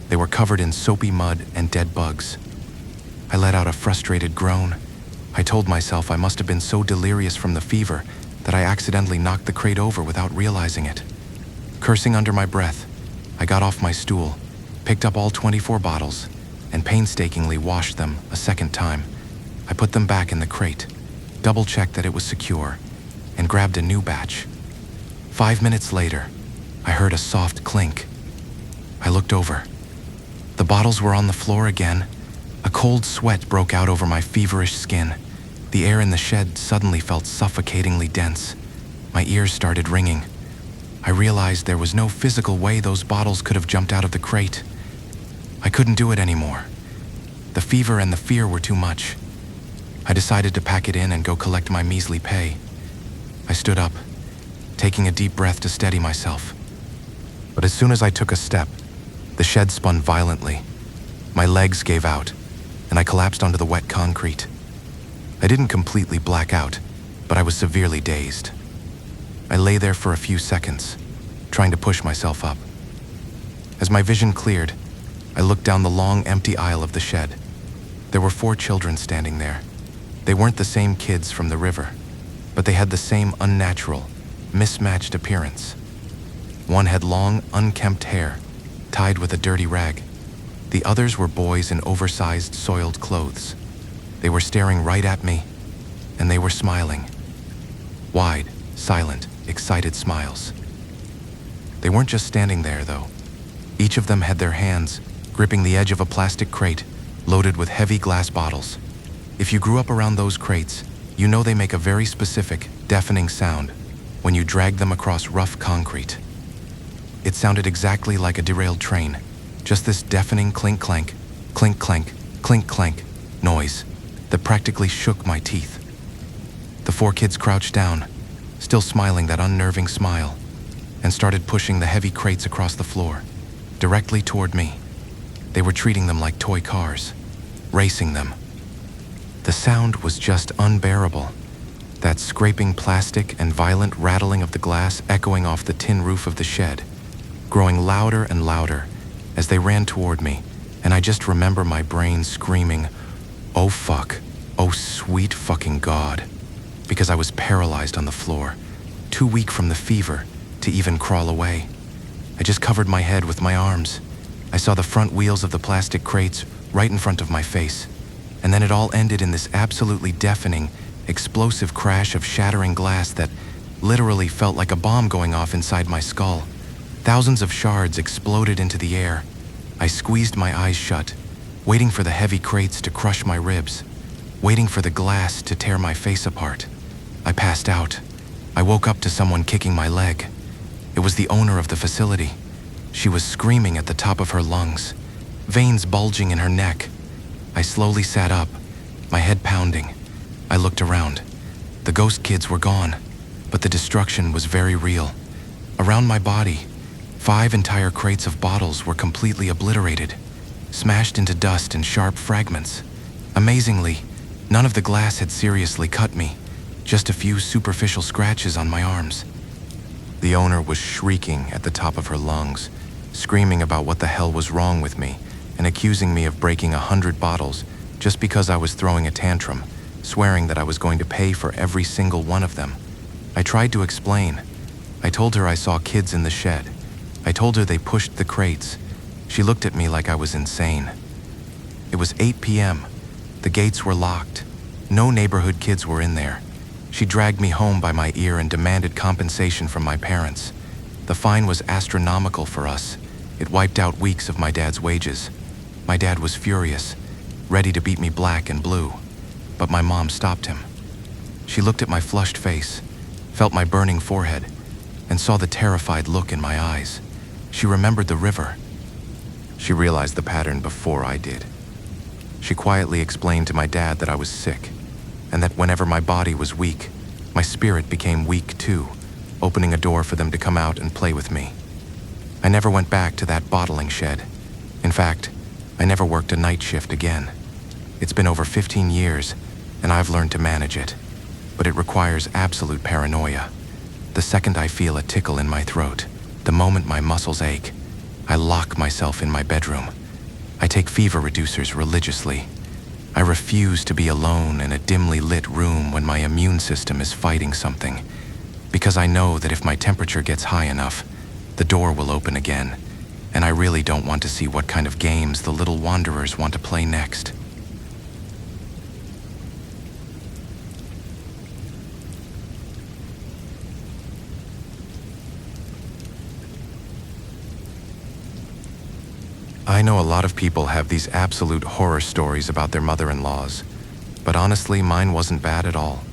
They were covered in soapy mud and dead bugs. I let out a frustrated groan. I told myself I must have been so delirious from the fever that I accidentally knocked the crate over without realizing it. Cursing under my breath, I got off my stool, picked up all 24 bottles, and painstakingly washed them a second time. I put them back in the crate, double-checked that it was secure, and grabbed a new batch. 5 minutes later, I heard a soft clink. I looked over. The bottles were on the floor again. A cold sweat broke out over my feverish skin. The air in the shed suddenly felt suffocatingly dense. My ears started ringing. I realized there was no physical way those bottles could have jumped out of the crate. I couldn't do it anymore. The fever and the fear were too much. I decided to pack it in and go collect my measly pay. I stood up, taking a deep breath to steady myself. But as soon as I took a step, the shed spun violently. My legs gave out, and I collapsed onto the wet concrete. I didn't completely black out, but I was severely dazed. I lay there for a few seconds, trying to push myself up. As my vision cleared, I looked down the long, empty aisle of the shed. There were 4 children standing there. They weren't the same kids from the river, but they had the same unnatural, mismatched appearance. One had long, unkempt hair, tied with a dirty rag. The others were boys in oversized, soiled clothes. They were staring right at me, and they were smiling. Wide, silent, excited smiles. They weren't just standing there, though. Each of them had their hands gripping the edge of a plastic crate loaded with heavy glass bottles. If you grew up around those crates, you know they make a very specific, deafening sound when you drag them across rough concrete. It sounded exactly like a derailed train, just this deafening clink-clank, clink-clank, clink-clank noise that practically shook my teeth. The 4 kids crouched down, still smiling that unnerving smile, and started pushing the heavy crates across the floor, directly toward me. They were treating them like toy cars, racing them. The sound was just unbearable. That scraping plastic and violent rattling of the glass echoing off the tin roof of the shed, growing louder and louder as they ran toward me, and I just remember my brain screaming, "Oh fuck, oh sweet fucking God," because I was paralyzed on the floor, too weak from the fever to even crawl away. I just covered my head with my arms. I saw the front wheels of the plastic crates right in front of my face, and then it all ended in this absolutely deafening, explosive crash of shattering glass that literally felt like a bomb going off inside my skull. Thousands of shards exploded into the air. I squeezed my eyes shut, waiting for the heavy crates to crush my ribs, waiting for the glass to tear my face apart. I passed out. I woke up to someone kicking my leg. It was the owner of the facility. She was screaming at the top of her lungs, veins bulging in her neck. I slowly sat up, my head pounding. I looked around. The ghost kids were gone, but the destruction was very real. Around my body, 5 entire crates of bottles were completely obliterated, smashed into dust and sharp fragments. Amazingly, none of the glass had seriously cut me, just a few superficial scratches on my arms. The owner was shrieking at the top of her lungs, screaming about what the hell was wrong with me and accusing me of breaking 100 bottles just because I was throwing a tantrum, swearing that I was going to pay for every single one of them. I tried to explain. I told her I saw kids in the shed. I told her they pushed the crates. She looked at me like I was insane. It was 8 p.m. The gates were locked. No neighborhood kids were in there. She dragged me home by my ear and demanded compensation from my parents. The fine was astronomical for us. It wiped out weeks of my dad's wages. My dad was furious, ready to beat me black and blue, but my mom stopped him. She looked at my flushed face, felt my burning forehead, and saw the terrified look in my eyes. She remembered the river. She realized the pattern before I did. She quietly explained to my dad that I was sick, and that whenever my body was weak, my spirit became weak too, opening a door for them to come out and play with me. I never went back to that bottling shed. In fact, I never worked a night shift again. It's been over 15 years, and I've learned to manage it, but it requires absolute paranoia. The second I feel a tickle in my throat, the moment my muscles ache, I lock myself in my bedroom. I take fever reducers religiously. I refuse to be alone in a dimly lit room when my immune system is fighting something, because I know that if my temperature gets high enough, the door will open again, and I really don't want to see what kind of games the little wanderers want to play next. I know a lot of people have these absolute horror stories about their mother-in-laws, But honestly, mine wasn't bad at all.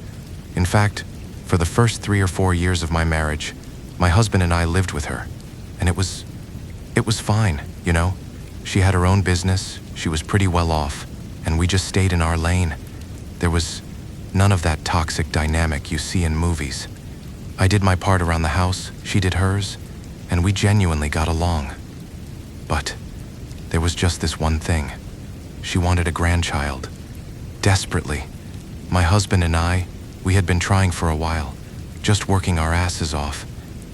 In fact, for the first 3 or 4 years of my marriage, my husband and I lived with her, and it was fine, you know? She had her own business, she was pretty well off, and we just stayed in our lane. There was none of that toxic dynamic you see in movies. I did my part around the house, she did hers, and we genuinely got along. But there was just this one thing. She wanted a grandchild. Desperately. My husband and I, we had been trying for a while, just working our asses off,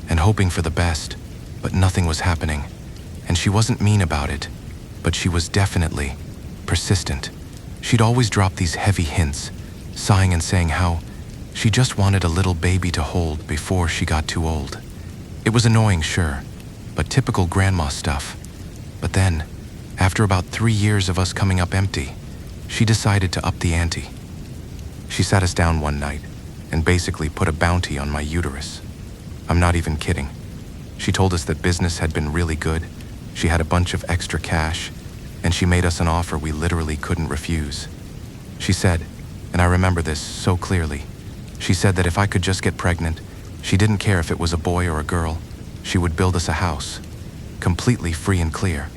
and hoping for the best, but nothing was happening. And she wasn't mean about it, but she was definitely persistent. She'd always drop these heavy hints, sighing and saying how she just wanted a little baby to hold before she got too old. It was annoying, sure, but typical grandma stuff. But then, after about 3 years of us coming up empty, she decided to up the ante. She sat us down one night and basically put a bounty on my uterus. I'm not even kidding. She told us that business had been really good, she had a bunch of extra cash, and she made us an offer we literally couldn't refuse. She said, and I remember this so clearly, she said that if I could just get pregnant, she didn't care if it was a boy or a girl, she would build us a house, completely free and clear.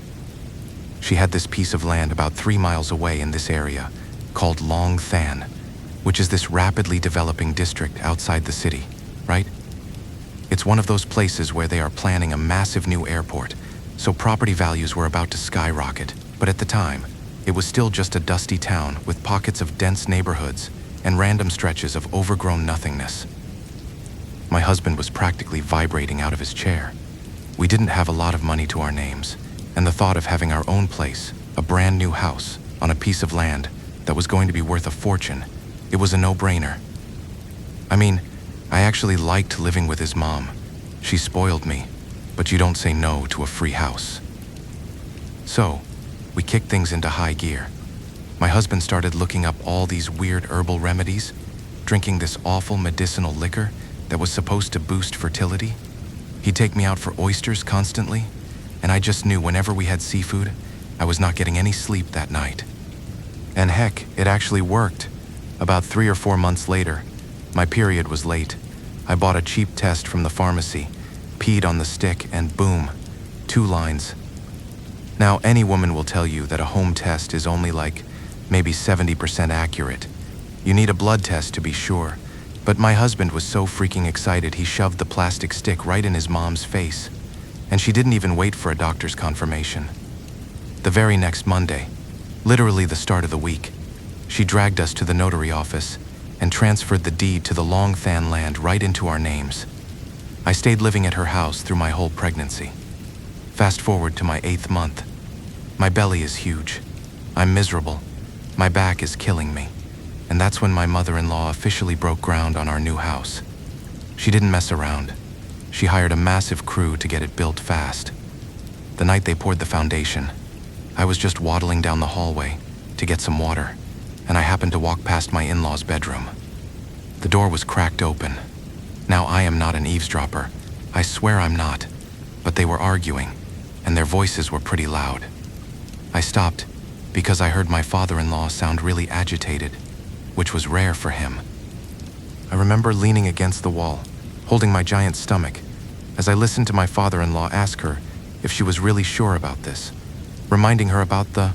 She had this piece of land about 3 miles away in this area, called Long Than, which is this rapidly developing district outside the city, right? It's one of those places where they are planning a massive new airport, so property values were about to skyrocket, but at the time, it was still just a dusty town with pockets of dense neighborhoods and random stretches of overgrown nothingness. My husband was practically vibrating out of his chair. We didn't have a lot of money to our names, and the thought of having our own place, a brand new house, on a piece of land that was going to be worth a fortune, it was a no-brainer. I mean, I actually liked living with his mom. She spoiled me, but you don't say no to a free house. So, we kicked things into high gear. My husband started looking up all these weird herbal remedies, drinking this awful medicinal liquor that was supposed to boost fertility. He'd take me out for oysters constantly, and I just knew whenever we had seafood, I was not getting any sleep that night. And heck, it actually worked. About 3 or 4 months later, my period was late. I bought a cheap test from the pharmacy, peed on the stick, and boom, 2 lines. Now, any woman will tell you that a home test is only like maybe 70% accurate. You need a blood test to be sure, but my husband was so freaking excited he shoved the plastic stick right in his mom's face, and she didn't even wait for a doctor's confirmation. The very next Monday, literally the start of the week, she dragged us to the notary office and transferred the deed to the Long Than land right into our names. I stayed living at her house through my whole pregnancy. Fast forward to my 8th month. My belly is huge. I'm miserable. My back is killing me. And that's when my mother-in-law officially broke ground on our new house. She didn't mess around. She hired a massive crew to get it built fast. The night they poured the foundation, I was just waddling down the hallway to get some water, and I happened to walk past my in-laws' bedroom. The door was cracked open. Now, I am not an eavesdropper. I swear I'm not. But they were arguing, and their voices were pretty loud. I stopped because I heard my father-in-law sound really agitated, which was rare for him. I remember leaning against the wall, holding my giant stomach, as I listened to my father-in-law ask her if she was really sure about this, reminding her about the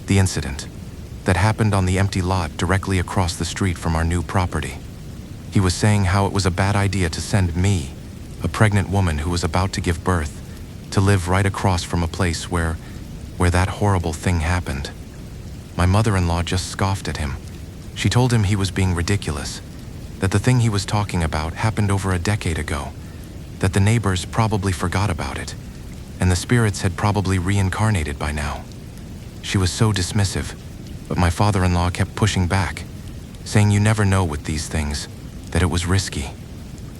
incident that happened on the empty lot directly across the street from our new property. He was saying how it was a bad idea to send me, a pregnant woman who was about to give birth, to live right across from a place where that horrible thing happened. My mother-in-law just scoffed at him. She told him he was being ridiculous, that the thing he was talking about happened over a decade ago, that the neighbors probably forgot about it, and the spirits had probably reincarnated by now. She was so dismissive, but my father-in-law kept pushing back, saying you never know with these things, that it was risky.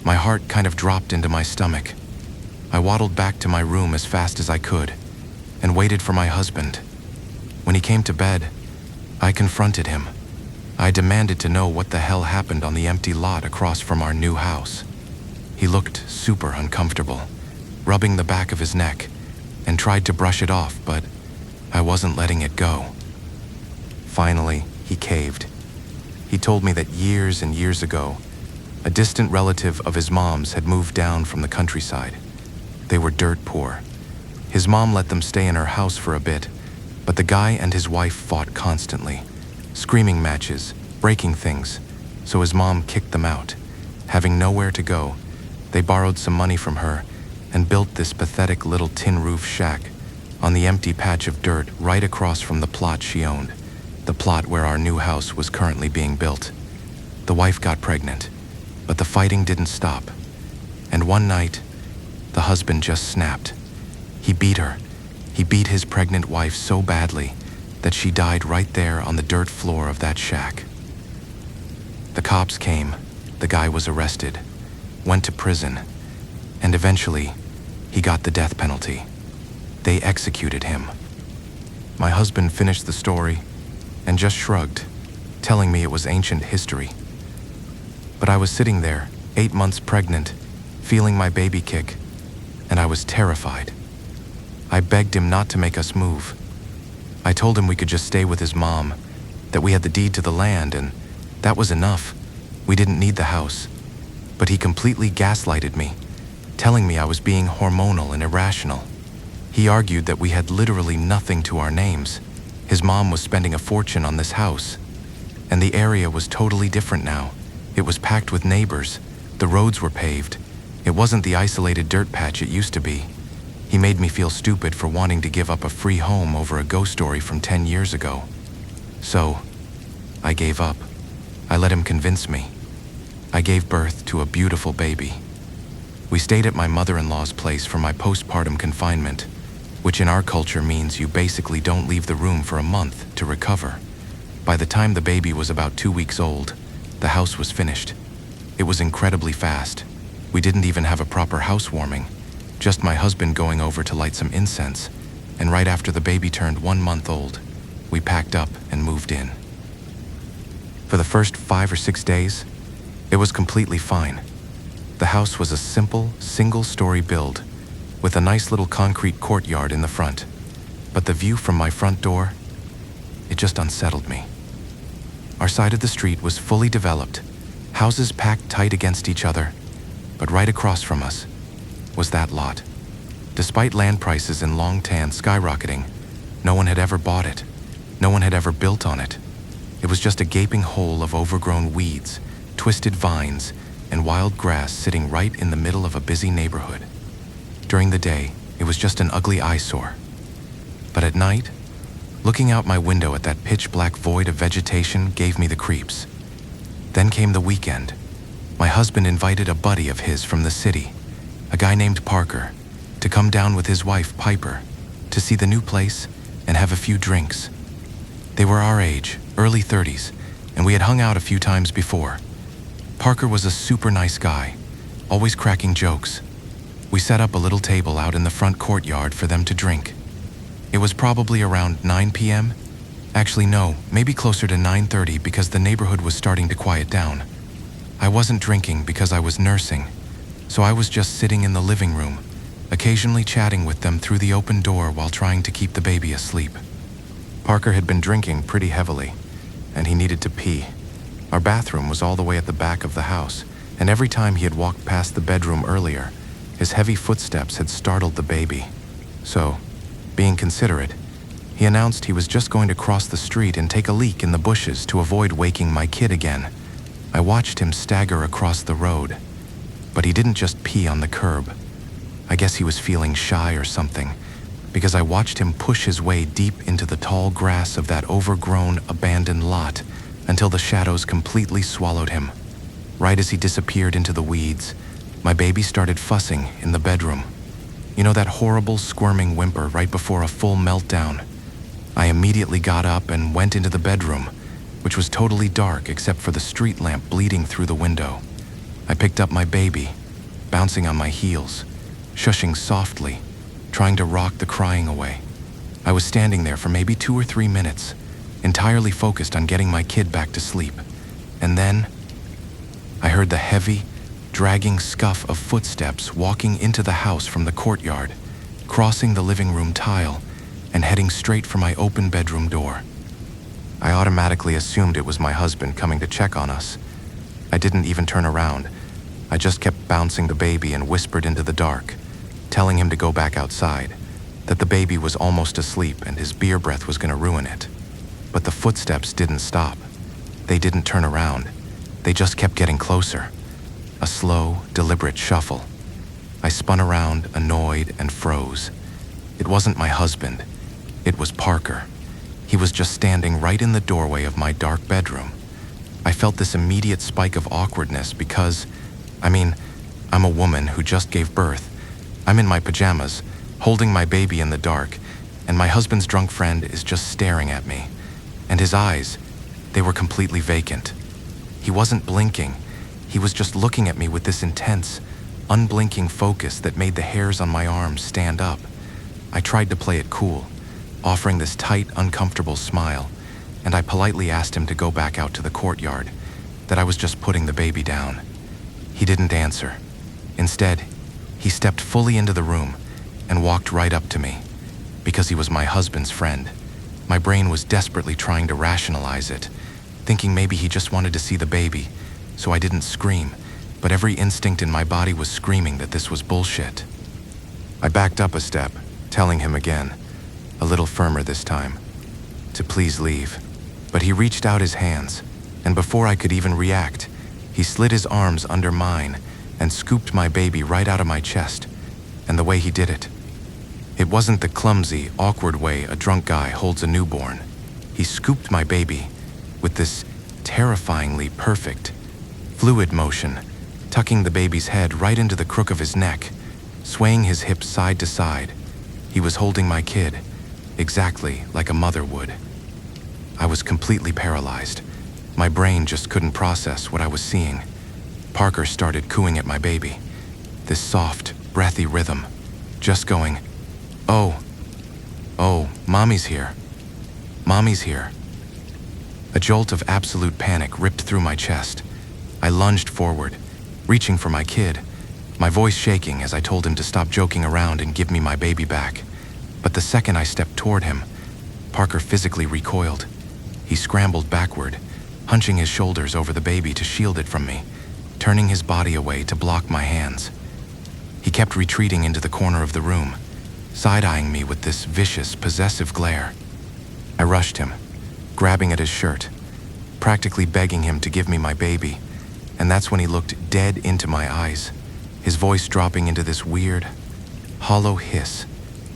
My heart kind of dropped into my stomach. I waddled back to my room as fast as I could and waited for my husband. When he came to bed, I confronted him. I demanded to know what the hell happened on the empty lot across from our new house. He looked super uncomfortable, rubbing the back of his neck, and tried to brush it off, but I wasn't letting it go. Finally, he caved. He told me that years and years ago, a distant relative of his mom's had moved down from the countryside. They were dirt poor. His mom let them stay in her house for a bit, but the guy and his wife fought constantly, screaming matches, breaking things, so his mom kicked them out. Having nowhere to go, they borrowed some money from her and built this pathetic little tin roof shack on the empty patch of dirt right across from the plot she owned, the plot where our new house was currently being built. The wife got pregnant, but the fighting didn't stop. And one night, the husband just snapped. He beat her. He beat his pregnant wife so badly that she died right there on the dirt floor of that shack. The cops came, the guy was arrested, went to prison, and eventually, he got the death penalty. They executed him. My husband finished the story and just shrugged, telling me it was ancient history. But I was sitting there, 8 months pregnant, feeling my baby kick, and I was terrified. I begged him not to make us move. I told him we could just stay with his mom, that we had the deed to the land, and that was enough. We didn't need the house. But he completely gaslighted me, telling me I was being hormonal and irrational. He argued that we had literally nothing to our names. His mom was spending a fortune on this house, and the area was totally different now. It was packed with neighbors. The roads were paved. It wasn't the isolated dirt patch it used to be. He made me feel stupid for wanting to give up a free home over a ghost story from 10 years ago. So, I gave up. I let him convince me. I gave birth to a beautiful baby. We stayed at my mother-in-law's place for my postpartum confinement, which in our culture means you basically don't leave the room for a month to recover. By the time the baby was about 2 weeks old, the house was finished. It was incredibly fast. We didn't even have a proper housewarming, just my husband going over to light some incense, and right after the baby turned 1 month old, we packed up and moved in. For the first 5 or 6 days, it was completely fine. The house was a simple, single-story build with a nice little concrete courtyard in the front. But the view from my front door, it just unsettled me. Our side of the street was fully developed, houses packed tight against each other, but right across from us was that lot. Despite land prices in Longtan skyrocketing, no one had ever bought it. No one had ever built on it. It was just a gaping hole of overgrown weeds, twisted vines, and wild grass sitting right in the middle of a busy neighborhood. During the day, it was just an ugly eyesore. But at night, looking out my window at that pitch-black void of vegetation gave me the creeps. Then came the weekend. My husband invited a buddy of his from the city, a guy named Parker, to come down with his wife, Piper, to see the new place and have a few drinks. They were our age, early 30s, and we had hung out a few times before. Parker was a super nice guy, always cracking jokes. We set up a little table out in the front courtyard for them to drink. It was probably around 9 p.m. Actually, no, maybe closer to 9:30 because the neighborhood was starting to quiet down. I wasn't drinking because I was nursing, so I was just sitting in the living room, occasionally chatting with them through the open door while trying to keep the baby asleep. Parker had been drinking pretty heavily, and he needed to pee. Our bathroom was all the way at the back of the house, and every time he had walked past the bedroom earlier, his heavy footsteps had startled the baby. So, being considerate, he announced he was just going to cross the street and take a leak in the bushes to avoid waking my kid again. I watched him stagger across the road, but he didn't just pee on the curb. I guess he was feeling shy or something, because I watched him push his way deep into the tall grass of that overgrown, abandoned lot until the shadows completely swallowed him. Right as he disappeared into the weeds, my baby started fussing in the bedroom. You know that horrible squirming whimper right before a full meltdown? I immediately got up and went into the bedroom, which was totally dark except for the street lamp bleeding through the window. I picked up my baby, bouncing on my heels, shushing softly, trying to rock the crying away. I was standing there for maybe 2 or 3 minutes, entirely focused on getting my kid back to sleep. And then, I heard the heavy, dragging scuff of footsteps walking into the house from the courtyard, crossing the living room tile, and heading straight for my open bedroom door. I automatically assumed it was my husband coming to check on us. I didn't even turn around. I just kept bouncing the baby and whispered into the dark, telling him to go back outside, that the baby was almost asleep and his beer breath was going to ruin it. But the footsteps didn't stop. They didn't turn around. They just kept getting closer. A slow, deliberate shuffle. I spun around, annoyed, and froze. It wasn't my husband. It was Parker. He was just standing right in the doorway of my dark bedroom. I felt this immediate spike of awkwardness because, I'm a woman who just gave birth. I'm in my pajamas, holding my baby in the dark, and my husband's drunk friend is just staring at me. And his eyes, they were completely vacant. He wasn't blinking. He was just looking at me with this intense, unblinking focus that made the hairs on my arms stand up. I tried to play it cool, offering this tight, uncomfortable smile, and I politely asked him to go back out to the courtyard, that I was just putting the baby down. He didn't answer. Instead, he stepped fully into the room and walked right up to me. Because he was my husband's friend, my brain was desperately trying to rationalize it, thinking maybe he just wanted to see the baby, so I didn't scream, but every instinct in my body was screaming that this was bullshit. I backed up a step, telling him again, a little firmer this time, to please leave. But he reached out his hands, and before I could even react, he slid his arms under mine and scooped my baby right out of my chest. And the way he did it, it wasn't the clumsy, awkward way a drunk guy holds a newborn. He scooped my baby with this terrifyingly perfect, fluid motion, tucking the baby's head right into the crook of his neck, swaying his hips side to side. He was holding my kid, exactly like a mother would. I was completely paralyzed. My brain just couldn't process what I was seeing. Parker started cooing at my baby. This soft, breathy rhythm, just going, "Oh, mommy's here. Mommy's here." A jolt of absolute panic ripped through my chest. I lunged forward, reaching for my kid, my voice shaking as I told him to stop joking around and give me my baby back. But the second I stepped toward him, Parker physically recoiled. He scrambled backward, hunching his shoulders over the baby to shield it from me, turning his body away to block my hands. He kept retreating into the corner of the room, side-eyeing me with this vicious, possessive glare. I rushed him, grabbing at his shirt, practically begging him to give me my baby, and that's when he looked dead into my eyes, his voice dropping into this weird, hollow hiss,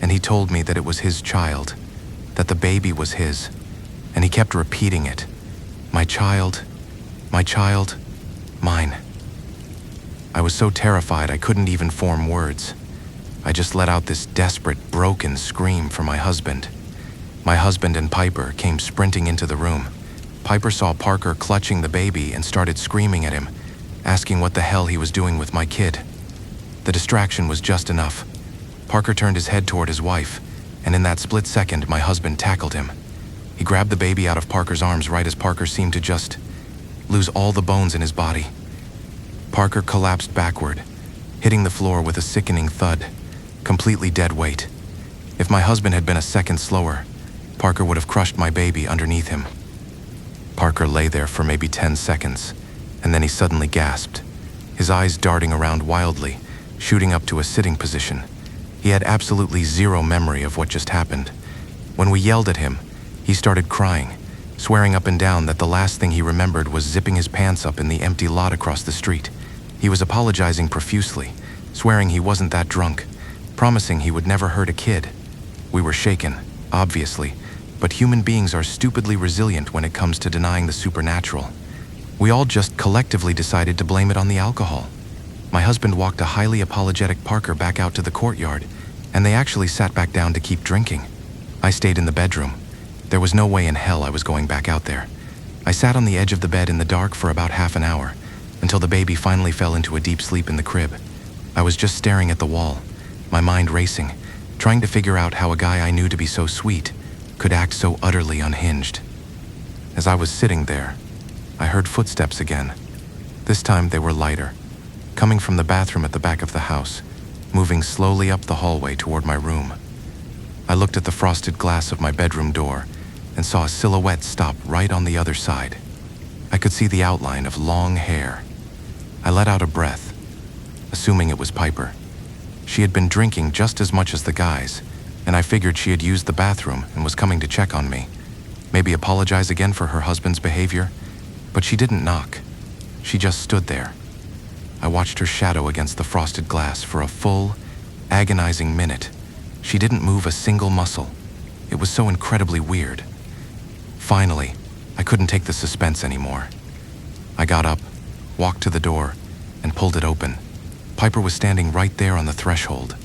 and he told me that it was his child, that the baby was his, and he kept repeating it. My child, mine. I was so terrified I couldn't even form words. I just let out this desperate, broken scream for my husband. My husband and Piper came sprinting into the room. Piper saw Parker clutching the baby and started screaming at him, asking what the hell he was doing with my kid. The distraction was just enough. Parker turned his head toward his wife, and in that split second, my husband tackled him. He grabbed the baby out of Parker's arms right as Parker seemed to just lose all the bones in his body. Parker collapsed backward, hitting the floor with a sickening thud, completely dead weight. If my husband had been a second slower, Parker would have crushed my baby underneath him. Parker lay there for maybe 10 seconds, and then he suddenly gasped, his eyes darting around wildly, shooting up to a sitting position. He had absolutely zero memory of what just happened. When we yelled at him, he started crying, swearing up and down that the last thing he remembered was zipping his pants up in the empty lot across the street. He was apologizing profusely, swearing he wasn't that drunk, promising he would never hurt a kid. We were shaken, obviously, but human beings are stupidly resilient when it comes to denying the supernatural. We all just collectively decided to blame it on the alcohol. My husband walked a highly apologetic Parker back out to the courtyard, and they actually sat back down to keep drinking. I stayed in the bedroom. There was no way in hell I was going back out there. I sat on the edge of the bed in the dark for about half an hour, until the baby finally fell into a deep sleep in the crib. I was just staring at the wall, my mind racing, trying to figure out how a guy I knew to be so sweet could act so utterly unhinged. As I was sitting there, I heard footsteps again. This time they were lighter, coming from the bathroom at the back of the house, moving slowly up the hallway toward my room. I looked at the frosted glass of my bedroom door and saw a silhouette stop right on the other side. I could see the outline of long hair. I let out a breath, assuming it was Piper. She had been drinking just as much as the guys, and I figured she had used the bathroom and was coming to check on me. Maybe apologize again for her husband's behavior, but she didn't knock. She just stood there. I watched her shadow against the frosted glass for a full, agonizing minute. She didn't move a single muscle. It was so incredibly weird. Finally, I couldn't take the suspense anymore. I got up, walked to the door, and pulled it open. Piper was standing right there on the threshold.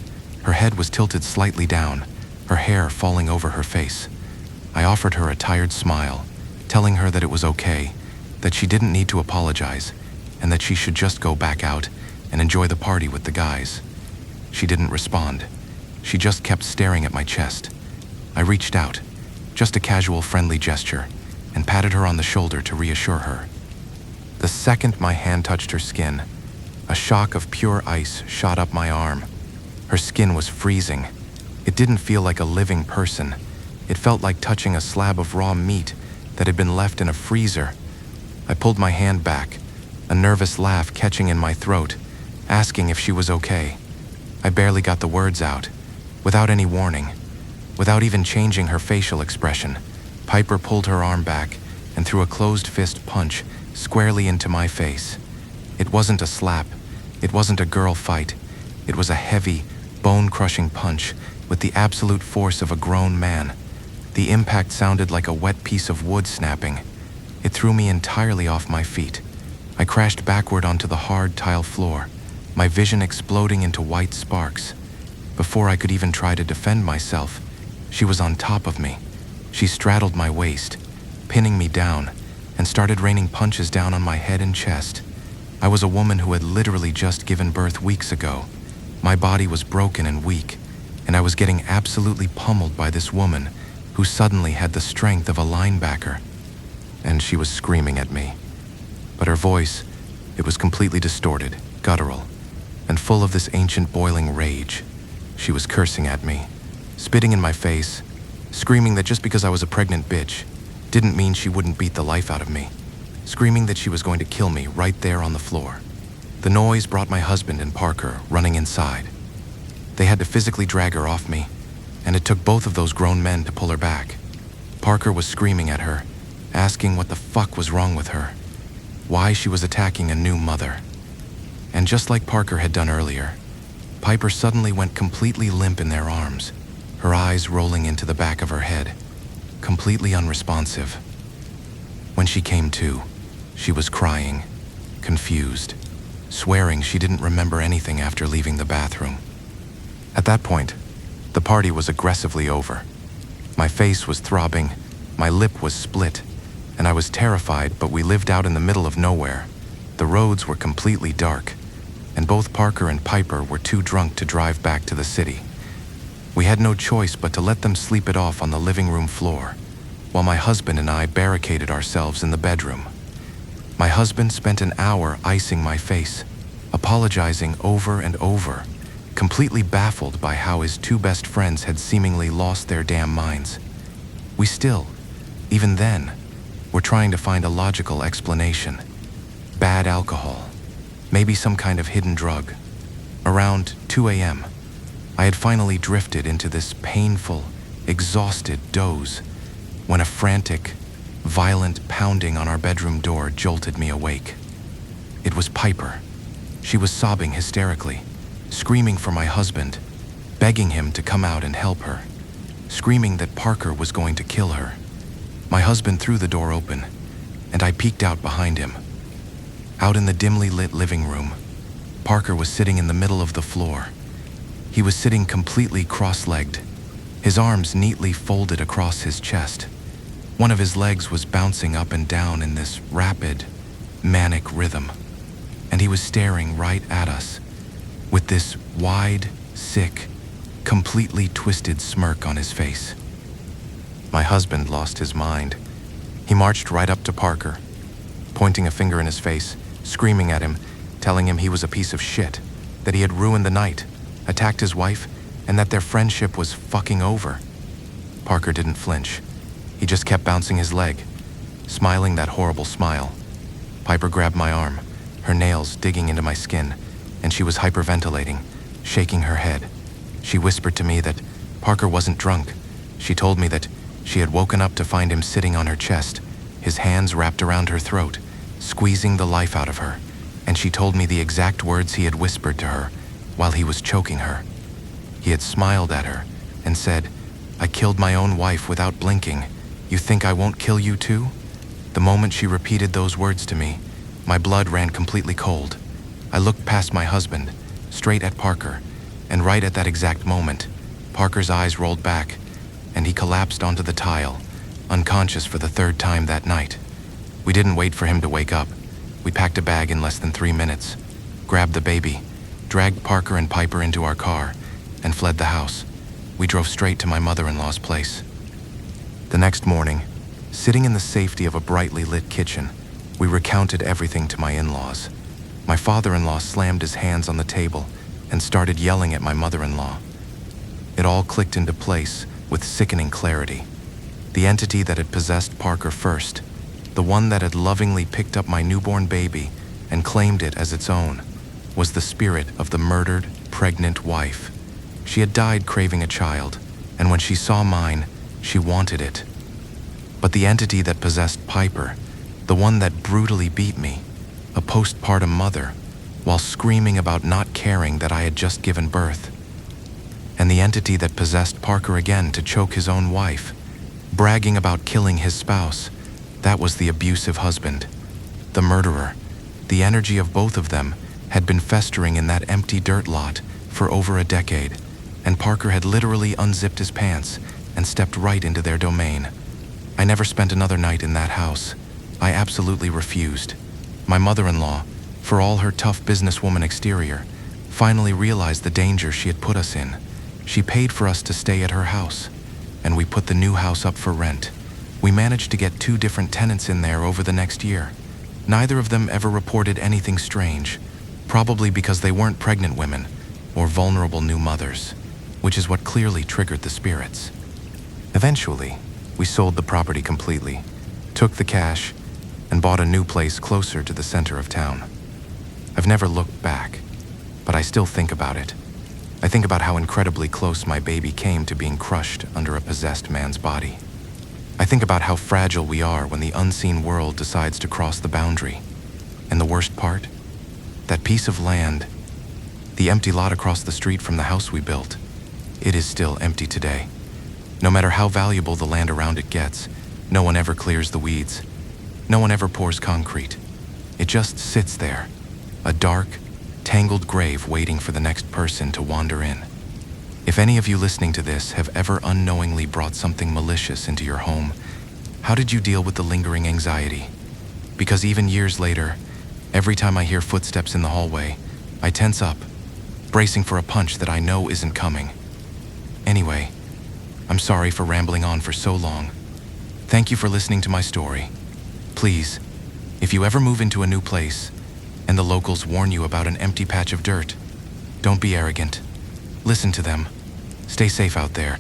Her head was tilted slightly down, her hair falling over her face. I offered her a tired smile, telling her that it was okay, that she didn't need to apologize, and that she should just go back out and enjoy the party with the guys. She didn't respond. She just kept staring at my chest. I reached out, just a casual friendly gesture, and patted her on the shoulder to reassure her. The second my hand touched her skin, a shock of pure ice shot up my arm. Her skin was freezing. It didn't feel like a living person. It felt like touching a slab of raw meat that had been left in a freezer. I pulled my hand back, a nervous laugh catching in my throat, asking if she was okay. I barely got the words out. Without any warning, without even changing her facial expression, Piper pulled her arm back and threw a closed fist punch squarely into my face. It wasn't a slap. It wasn't a girl fight. It was a heavy, bone-crushing punch with the absolute force of a grown man. The impact sounded like a wet piece of wood snapping. It threw me entirely off my feet. I crashed backward onto the hard tile floor, my vision exploding into white sparks. Before I could even try to defend myself, she was on top of me. She straddled my waist, pinning me down, and started raining punches down on my head and chest. I was a woman who had literally just given birth weeks ago. My body was broken and weak, and I was getting absolutely pummeled by this woman who suddenly had the strength of a linebacker. And she was screaming at me. But her voice, it was completely distorted, guttural, and full of this ancient boiling rage. She was cursing at me, spitting in my face, screaming that just because I was a pregnant bitch didn't mean she wouldn't beat the life out of me, screaming that she was going to kill me right there on the floor. The noise brought my husband and Parker running inside. They had to physically drag her off me, and it took both of those grown men to pull her back. Parker was screaming at her, asking what the fuck was wrong with her, why she was attacking a new mother. And just like Parker had done earlier, Piper suddenly went completely limp in their arms, her eyes rolling into the back of her head, completely unresponsive. When she came to, she was crying, confused, swearing she didn't remember anything after leaving the bathroom. At that point, the party was aggressively over. My face was throbbing, my lip was split, and I was terrified, but we lived out in the middle of nowhere. The roads were completely dark, and both Parker and Piper were too drunk to drive back to the city. We had no choice but to let them sleep it off on the living room floor, while my husband and I barricaded ourselves in the bedroom. My husband spent an hour icing my face, apologizing over and over, completely baffled by how his two best friends had seemingly lost their damn minds. We still, even then, were trying to find a logical explanation. Bad alcohol. Maybe some kind of hidden drug. Around 2 a.m., I had finally drifted into this painful, exhausted doze when a frantic, violent pounding on our bedroom door jolted me awake. It was Piper. She was sobbing hysterically, screaming for my husband, begging him to come out and help her, screaming that Parker was going to kill her. My husband threw the door open, and I peeked out behind him. Out in the dimly lit living room, Parker was sitting in the middle of the floor. He was sitting completely cross-legged, his arms neatly folded across his chest. One of his legs was bouncing up and down in this rapid, manic rhythm, and he was staring right at us with this wide, sick, completely twisted smirk on his face. My husband lost his mind. He marched right up to Parker, pointing a finger in his face, screaming at him, telling him he was a piece of shit, that he had ruined the night, attacked his wife, and that their friendship was fucking over. Parker didn't flinch. He just kept bouncing his leg, smiling that horrible smile. Piper grabbed my arm, her nails digging into my skin, and she was hyperventilating, shaking her head. She whispered to me that Parker wasn't drunk. She told me that she had woken up to find him sitting on her chest, his hands wrapped around her throat, squeezing the life out of her, and she told me the exact words he had whispered to her while he was choking her. He had smiled at her and said, "I killed my own wife without blinking. You think I won't kill you too?" The moment she repeated those words to me, my blood ran completely cold. I looked past my husband, straight at Parker, and right at that exact moment, Parker's eyes rolled back, and he collapsed onto the tile, unconscious for the third time that night. We didn't wait for him to wake up. We packed a bag in less than 3 minutes, grabbed the baby, dragged Parker and Piper into our car, and fled the house. We drove straight to my mother-in-law's place. The next morning, sitting in the safety of a brightly lit kitchen, we recounted everything to my in-laws. My father-in-law slammed his hands on the table and started yelling at my mother-in-law. It all clicked into place with sickening clarity. The entity that had possessed Parker first, the one that had lovingly picked up my newborn baby and claimed it as its own, was the spirit of the murdered, pregnant wife. She had died craving a child, and when she saw mine, she wanted it. But the entity that possessed Piper, the one that brutally beat me, a postpartum mother, while screaming about not caring that I had just given birth. And the entity that possessed Parker again to choke his own wife, bragging about killing his spouse, that was the abusive husband, the murderer. The energy of both of them had been festering in that empty dirt lot for over a decade, and Parker had literally unzipped his pants and stepped right into their domain. I never spent another night in that house. I absolutely refused. My mother-in-law, for all her tough businesswoman exterior, finally realized the danger she had put us in. She paid for us to stay at her house, and we put the new house up for rent. We managed to get 2 different tenants in there over the next year. Neither of them ever reported anything strange, probably because they weren't pregnant women or vulnerable new mothers, which is what clearly triggered the spirits. Eventually, we sold the property completely, took the cash, and bought a new place closer to the center of town. I've never looked back, but I still think about it. I think about how incredibly close my baby came to being crushed under a possessed man's body. I think about how fragile we are when the unseen world decides to cross the boundary. And the worst part? That piece of land, the empty lot across the street from the house we built, it is still empty today. No matter how valuable the land around it gets, no one ever clears the weeds. No one ever pours concrete. It just sits there, a dark, tangled grave waiting for the next person to wander in. If any of you listening to this have ever unknowingly brought something malicious into your home, how did you deal with the lingering anxiety? Because even years later, every time I hear footsteps in the hallway, I tense up, bracing for a punch that I know isn't coming. Anyway, I'm sorry for rambling on for so long. Thank you for listening to my story. Please, if you ever move into a new place and the locals warn you about an empty patch of dirt, don't be arrogant. Listen to them. Stay safe out there.